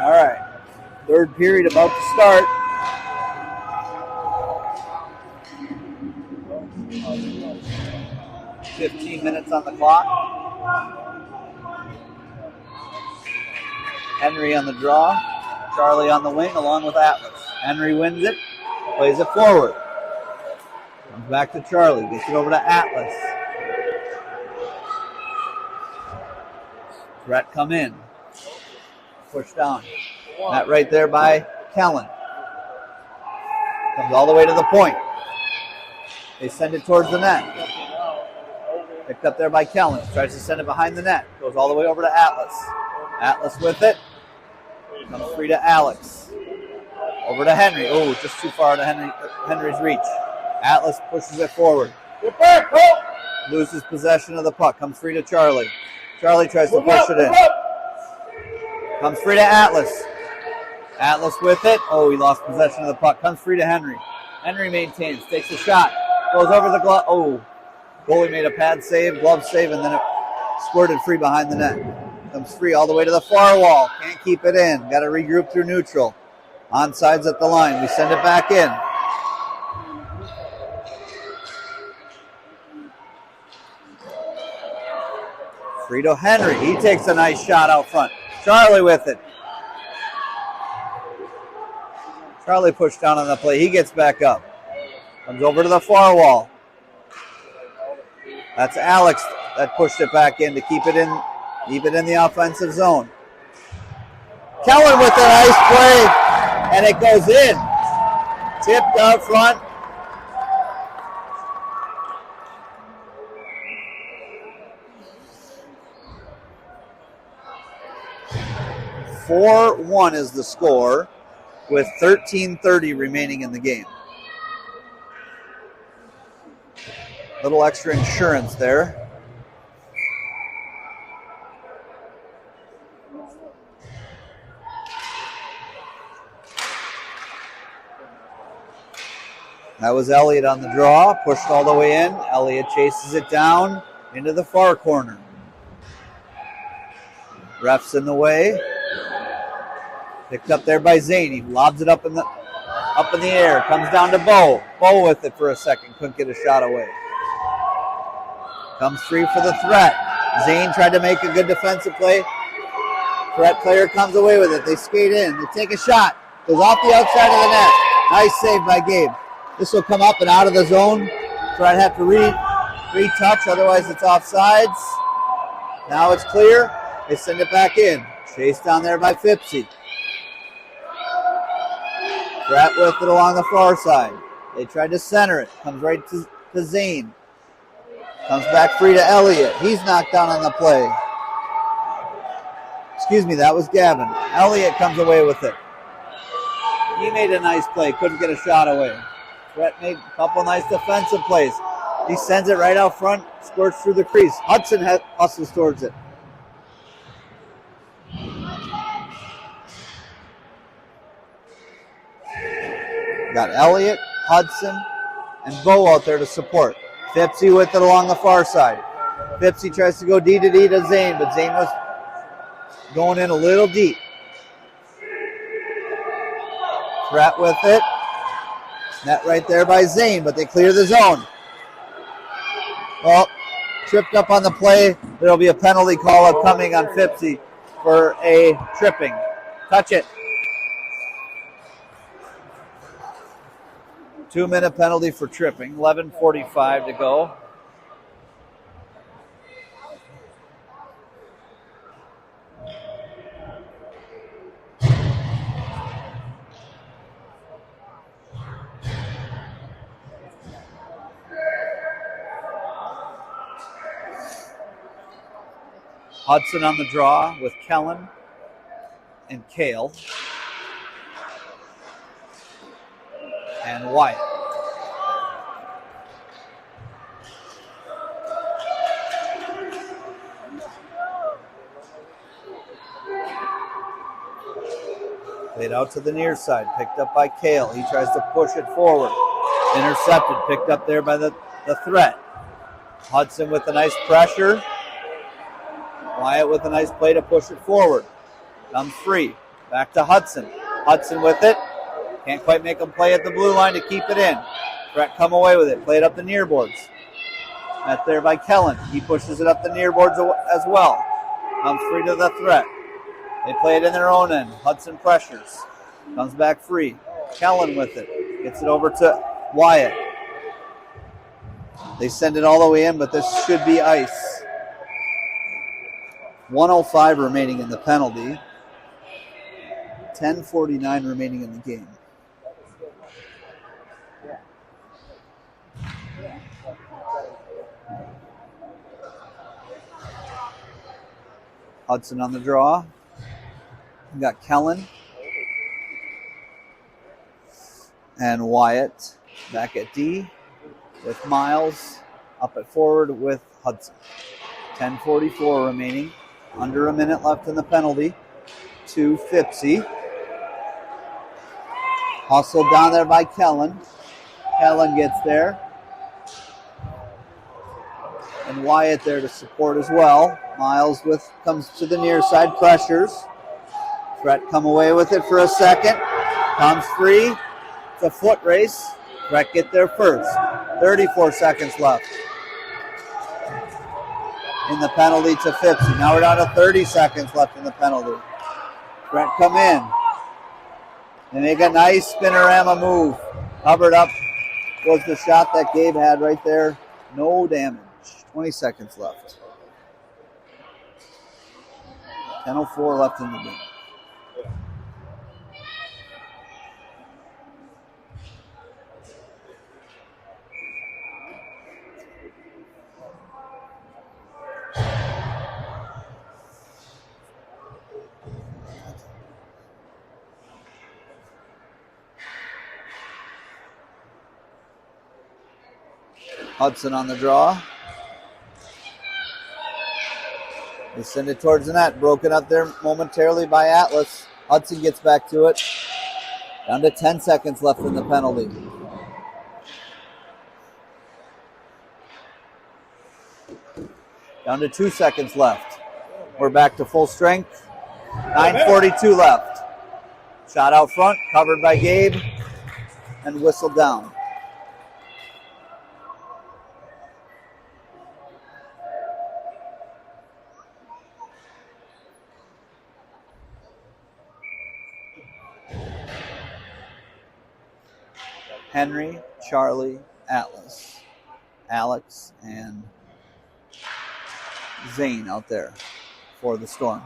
All right. Third period about to start. $15 minutes on the clock. Henry on the draw. Charlie on the wing along with Atlas. Henry wins it. Plays it forward. Comes back to Charlie. Gets it over to Atlas. Threat come in. Push down. That right there by Kellen. Comes all the way to the point. They send it towards the net. Picked up there by Kellen. Tries to send it behind the net. Goes all the way over to Atlas. Atlas with it. Comes free to Alex. Over to Henry. Oh, just too far to Henry's reach. Atlas pushes it forward. Loses possession of the puck. Comes free to Charlie. Charlie tries to push it in. Comes free to Atlas. Atlas with it. Oh, he lost possession of the puck. Comes free to Henry. Henry maintains. Takes a shot. Goes over the glove. Oh, goalie made a pad save, glove save, and then it squirted free behind the net. Comes free all the way to the far wall. Can't keep it in. Got to regroup through neutral. Onsides at the line. We send it back in. Free to Henry. He takes a nice shot out front. Charlie with it. Charlie pushed down on the play. He gets back up. Comes over to the far wall. That's Alex that pushed it back in to keep it in the offensive zone. Kellen with a nice play, and it goes in. Tipped out front. (4-1) is the score, with 13:30 remaining in the game. Little extra insurance there. That was Elliott on the draw, pushed all the way in. Elliott chases it down into the far corner. Ref's in the way. Picked up there by Zane. He lobs it up in the air. Comes down to Bo. Bo with it for a second. Couldn't get a shot away. Comes free for the threat. Zane tried to make a good defensive play. Threat player comes away with it. They skate in. They take a shot. Goes off the outside of the net. Nice save by Gabe. This will come up and out of the zone. Threat have to retouch, otherwise it's offsides. Now it's clear. They send it back in. Chased down there by Fipsy. Threat with it along the far side. They tried to center it. Comes right to Zane. Comes back free to Elliott. He's knocked down on the play. Excuse me, that was Gavin. Elliott comes away with it. He made a nice play. Couldn't get a shot away. Threat made a couple nice defensive plays. He sends it right out front. Squirts through the crease. Hudson hustles towards it. Got Elliott, Hudson, and Bo out there to support. Fipsy with it along the far side. Fipsy tries to go D to Zane, but Zane was going in a little deep. Threat with it. Net right there by Zane, but they clear the zone. Well, tripped up on the play. There'll be a penalty call upcoming on Fipsy for a tripping. Touch it. 2-minute penalty for tripping. 11:45 to go. Hudson on the draw with Kellen and Kale. And Wyatt. Played out to the near side, picked up by Kale. He tries to push it forward. Intercepted, picked up there by the the threat. Hudson with a nice pressure. Wyatt with a nice play to push it forward. Comes free. Back to Hudson. Hudson with it. Can't quite make him play at the blue line to keep it in. Threat come away with it. Play it up the near boards. Met there by Kellen. He pushes it up the near boards as well. Comes free to the threat. They play it in their own end. Hudson pressures. Comes back free. Kellen with it. Gets it over to Wyatt. They send it all the way in, but this should be ice. 1:05 remaining in the penalty. 10:49 remaining in the game. Hudson on the draw. We got Kellen and Wyatt back at D with Miles up at forward with Hudson. 10:44 remaining. Under a minute left in the penalty. To Phipsy. Hustled down there by Kellen. Kellen gets there. And Wyatt there to support as well. Miles comes to the near side, pressures. Threat come away with it for a second. Comes free. It's a foot race. Threat get there first. 34 seconds left in the penalty to Phipsy. Now we're down to 30 seconds left in the penalty. Threat come in. They make a nice spinorama move. Covered up was the shot that Gabe had right there. No damage. 20 seconds left. 10:04 left in the game. Hudson on the draw. They send it towards the net. Broken up there momentarily by Atlas. Hudson gets back to it. Down to 10 seconds left in the penalty. Down to 2 seconds left. We're back to full strength. 9:42 left. Shot out front, covered by Gabe, and whistled down. Henry, Charlie, Atlas, Alex, and Zane out there for the Storm.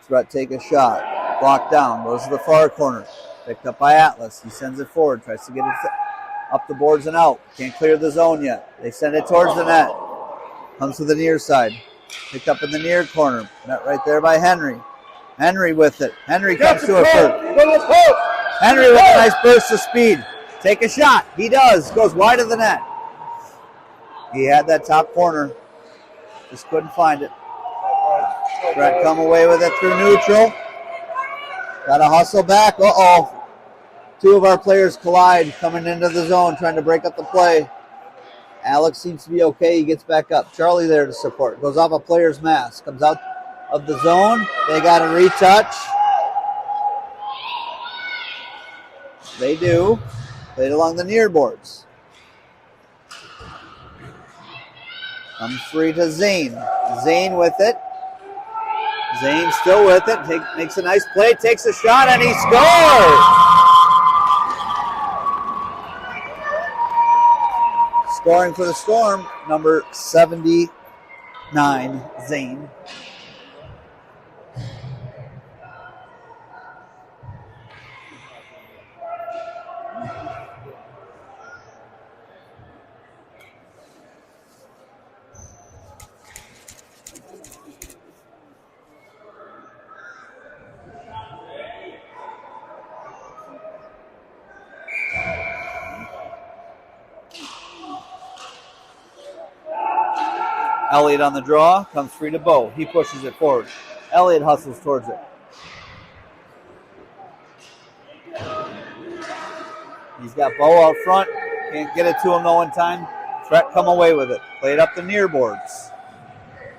Threat take a shot. Blocked down. Goes to the far corner. Picked up by Atlas. He sends it forward. Tries to get it up the boards and out. Can't clear the zone yet. They send it towards the net. Comes to the near side. Picked up in the near corner. Met right there by Henry. Henry with it. Henry comes to it first. Henry with a nice burst of speed. Take a shot. He does. Goes wide of the net. He had that top corner. Just couldn't find it. Brett come away with it through neutral. Got to hustle back. Uh-oh. Two of our players collide coming into the zone, trying to break up the play. Alex seems to be okay. He gets back up. Charlie there to support. Goes off a player's mask. Comes out of the zone. They got a retouch. They do. Played along the near boards. Comes free to Zane. Zane with it. Zane still with it. Makes a nice play. Takes a shot and he scores! Scoring for the Storm, number 79, Zane. Elliott on the draw, comes free to Bo. He pushes it forward. Elliott hustles towards it. He's got Bo out front. Can't get it to him though in time. Threat come away with it. Played up the near boards.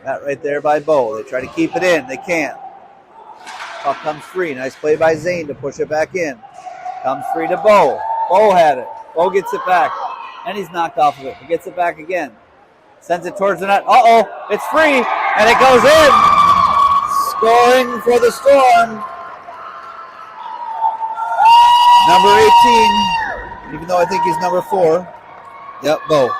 That right there by Bo. They try to keep it in. They can't. Puck comes free. Nice play by Zane to push it back in. Comes free to Bo. Bo had it. Bo gets it back. And he's knocked off of it. He gets it back again. Sends it towards the net. Uh-oh. It's free. And it goes in. Scoring for the Storm. Number 18. Even though I think he's number 4. Yep, Bo.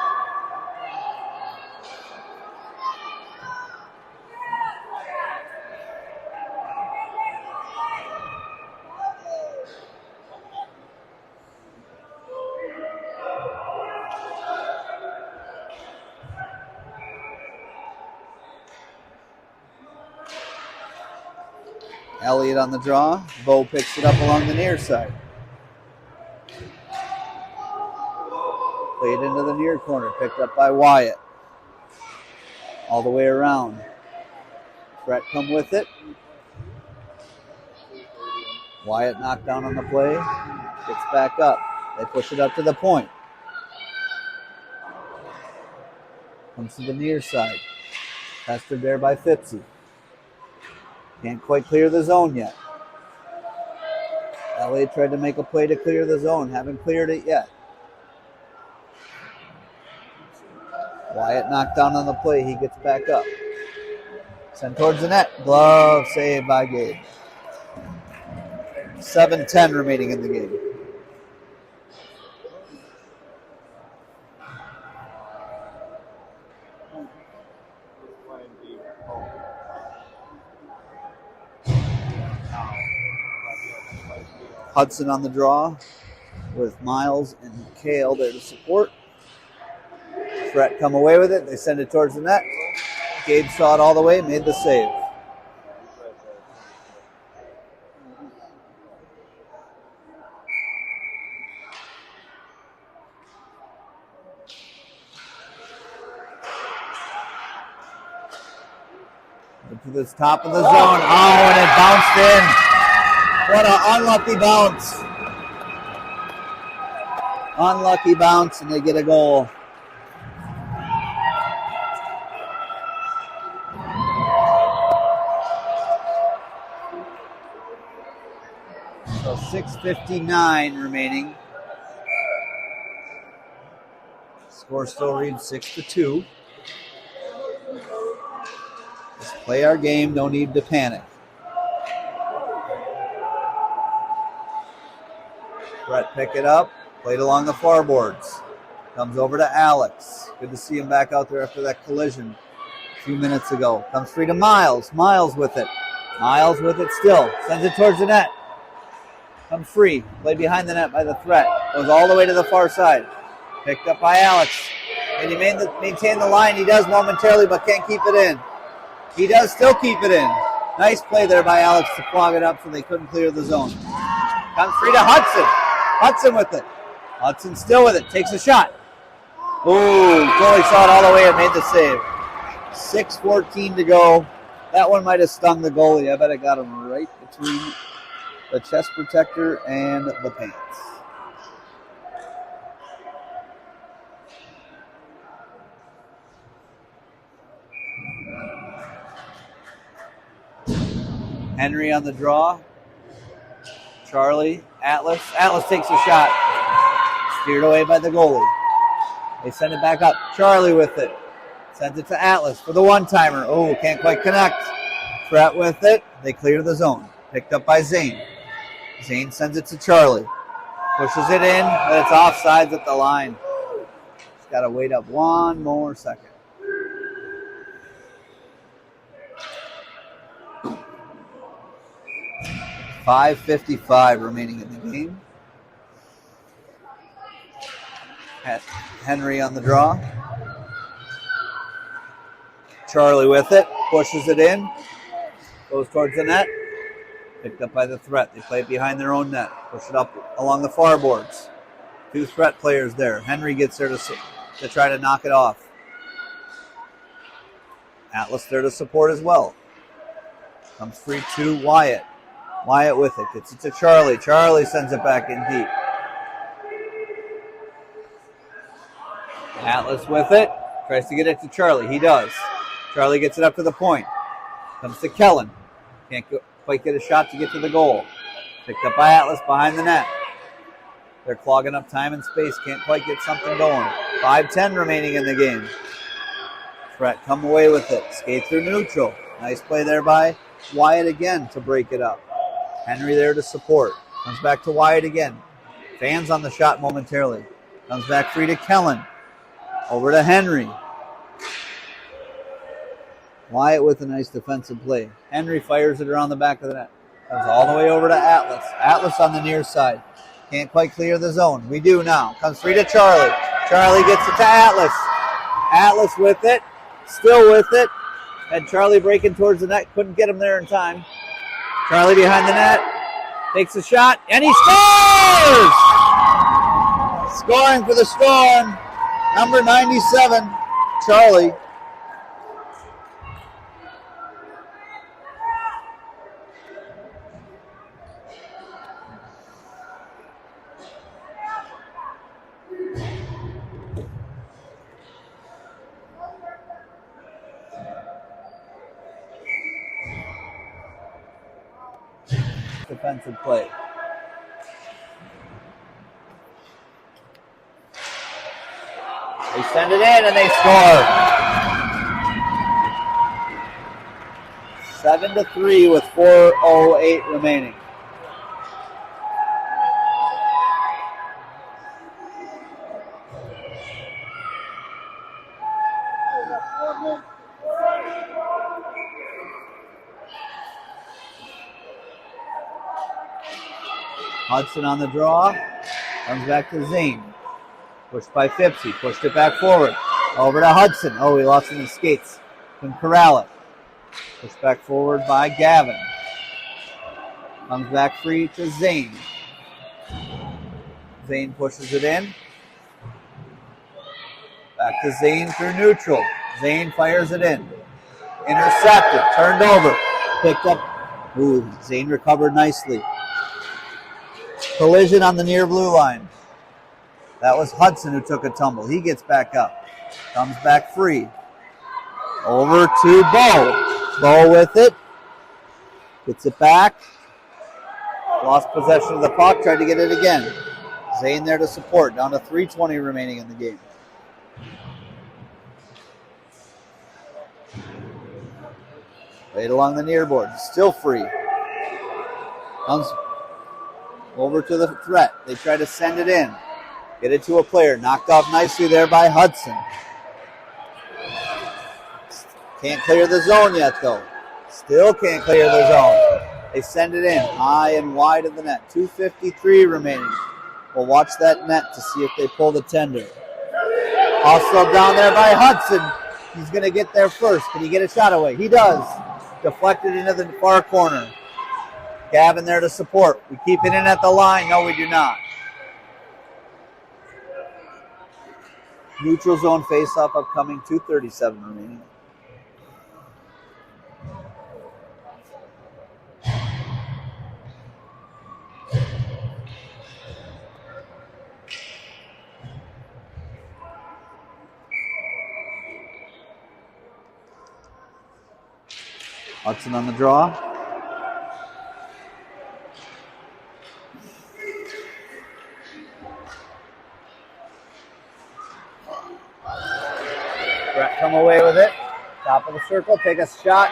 Elliott on the draw. Bo picks it up along the near side. Played into the near corner. Picked up by Wyatt. All the way around. Threat come with it. Wyatt knocked down on the play. Gets back up. They push it up to the point. Comes to the near side. Pestered there by Fipsy. Can't quite clear the zone yet. Elliott tried to make a play to clear the zone. Haven't cleared it yet. Wyatt knocked down on the play. He gets back up. Sent towards the net. Glove save by Gabe. 7:10 remaining in the game. Hudson on the draw with Miles and Kale there to support. Threat come away with it. They send it towards the net. Gabe saw it all the way, made the save. To the top of the zone. Oh, and it bounced in. What an unlucky bounce. Unlucky bounce, and they get a goal. So 6:59 remaining. Score still reads 6-2. Let's play our game. No need to panic. Brett pick it up. Played along the far boards. Comes over to Alex. Good to see him back out there after that collision a few minutes ago. Comes free to Miles. Miles with it. Miles with it still. Sends it towards the net. Comes free. Played behind the net by the Threat. Goes all the way to the far side. Picked up by Alex. And he maintained the line. He does momentarily, but can't keep it in. He does still keep it in. Nice play there by Alex to clog it up so they couldn't clear the zone. Comes free to Hudson. Hudson with it. Hudson still with it. Takes a shot. Ooh, goalie saw it all the way and made the save. 6:14 to go. That one might have stung the goalie. I bet it got him right between the chest protector and the pants. Henry on the draw. Charlie, Atlas. Atlas takes a shot. Steered away by the goalie. They send it back up. Charlie with it. Sends it to Atlas for the one-timer. Oh, can't quite connect. Threat with it. They clear the zone. Picked up by Zane. Zane sends it to Charlie. Pushes it in, but it's offsides at the line. Just got to wait up one more second. .5:55 remaining in the game. Henry on the draw. Charlie with it. Pushes it in. Goes towards the net. Picked up by the Threat. They play it behind their own net. Push it up along the far boards. Two Threat players there. Henry gets there to try to knock it off. Atlas there to support as well. Comes free to Wyatt. Wyatt with it. Gets it to Charlie. Charlie sends it back in deep. Atlas with it. Tries to get it to Charlie. He does. Charlie gets it up to the point. Comes to Kellen. Can't quite get a shot to get to the goal. Picked up by Atlas behind the net. They're clogging up time and space. Can't quite get something going. 5:10 remaining in the game. Fret come away with it. Skate through neutral. Nice play there by Wyatt again to break it up. Henry there to support. Comes back to Wyatt again. Fans on the shot momentarily. Comes back free to Kellen. Over to Henry. Wyatt with a nice defensive play. Henry fires it around the back of the net. Comes all the way over to Atlas. Atlas on the near side. Can't quite clear the zone. We do now. Comes free to Charlie. Charlie gets it to Atlas. Atlas with it. Still with it. Had Charlie breaking towards the net. Couldn't get him there in time. Charlie behind the net. Takes a shot. And he scores! Scoring for the Storm. Number 97, Charlie. Defensive play. They send it in and they score. 7-3 with 4:08 remaining. Hudson on the draw. Comes back to Zane. Pushed by Phipsy. Pushed it back forward. Over to Hudson. Oh, he lost in the skates. Can corral it. Pushed back forward by Gavin. Comes back free to Zane. Zane pushes it in. Back to Zane through neutral. Zane fires it in. Intercepted. Turned over. Picked up. Ooh, Zane recovered nicely. Collision on the near blue line. That was Hudson who took a tumble. He gets back up. Comes back free. Over to Bo. Bo with it. Gets it back. Lost possession of the puck. Tried to get it again. Zane there to support. Down to 3:20 remaining in the game. Played along the near board. Still free. Comes over to the threat. They try to send it in. Get it to a player. Knocked off nicely there by Hudson. Can't clear the zone yet, though. Still can't clear the zone. They send it in. High and wide of the net. 2:53 remaining. We'll watch that net to see if they pull the tender. Hustled down there by Hudson. He's going to get there first. Can he get a shot away? He does. Deflected into the far corner. Gavin there to support. We keep it in at the line. No, we do not. Neutral zone face-off upcoming. 2:37 remaining. Hudson on the draw. Brett come away with it. Top of the circle, take a shot.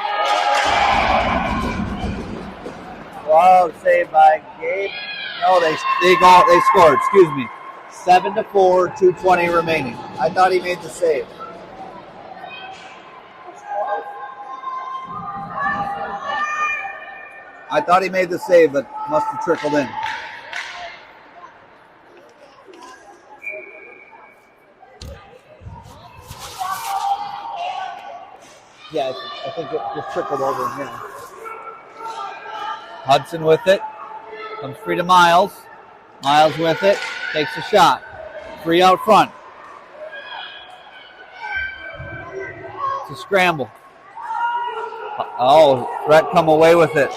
Wow, saved by Gabe. No, they scored. Excuse me. 7-4, 2:20 remaining. I thought he made the save. I thought he made the save, but must have trickled in. Yeah, I think it just trickled over in here. Hudson with it. Comes free to Miles. Miles with it. Takes a shot. Free out front. It's a scramble. Oh, Brett come away with it.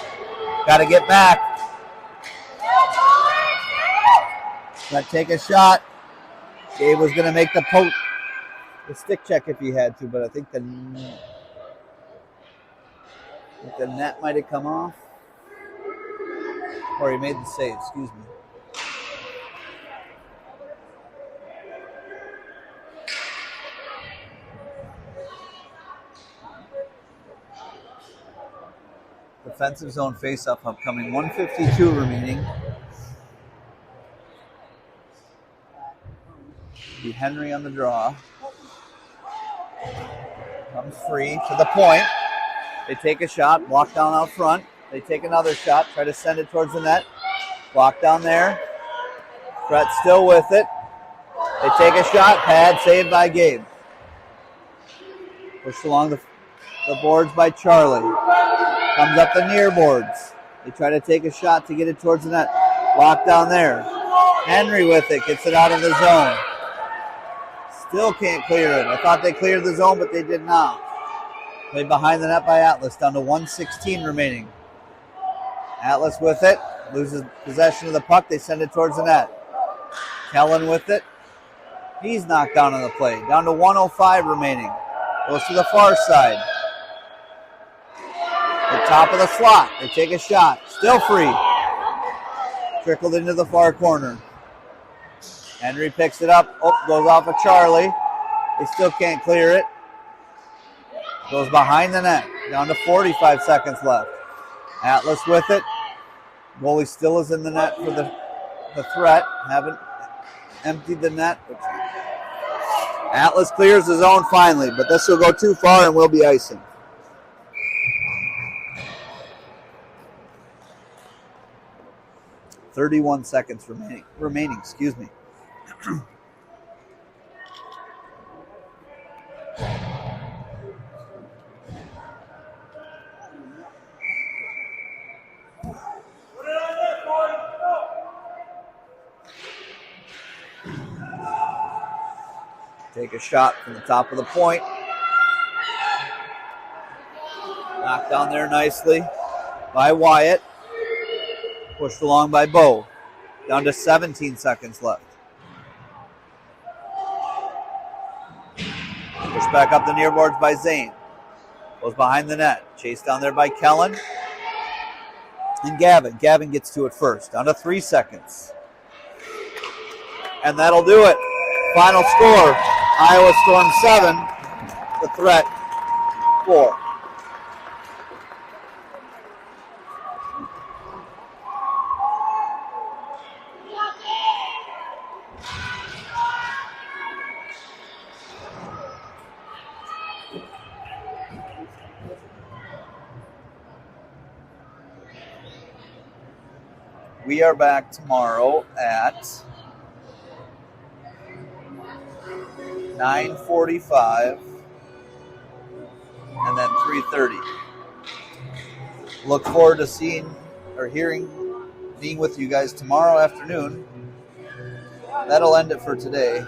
Got to get back. Got to take a shot. Gabe was going to make the poke. The stick check if he had to, but I think the net might have come off. Or he made the save, excuse me. Defensive zone face-off upcoming. 1:52 remaining. Be Henry on the draw. Comes free to the point. They take a shot, block down out front. They take another shot, try to send it towards the net. Block down there. Brett still with it. They take a shot, pad, saved by Gabe. Pushed along the boards by Charlie. Comes up the near boards. They try to take a shot to get it towards the net. Block down there. Henry with it, gets it out of the zone. Still can't clear it. I thought they cleared the zone, but they did not. Played behind the net by Atlas, down to 1:16 remaining. Atlas with it, loses possession of the puck. They send it towards the net. Kellen with it. He's knocked down on the play. Down to 1:05 remaining. Goes to the far side. The top of the slot. They take a shot. Still free. Trickled into the far corner. Henry picks it up. Oh, goes off of Charlie. They still can't clear it. Goes behind the net. Down to 45 seconds left. Atlas with it. Goalie still is in the net for the threat. Haven't emptied the net. Atlas clears the zone finally, but this will go too far and will be icing. "31 seconds remaining, excuse me. Take a shot from the top of the point. Knocked down there nicely by Wyatt. Pushed along by Bo. Down to 17 seconds left. Pushed back up the near boards by Zane. Goes behind the net. Chased down there by Kellen. And Gavin. Gavin gets to it first. Down to 3 seconds. And that'll do it. Final score. Iowa Storm 7. The Threat 4. We are back tomorrow at 9:45 and then 3:30. Look forward to seeing or being with you guys tomorrow afternoon. That'll end it for today.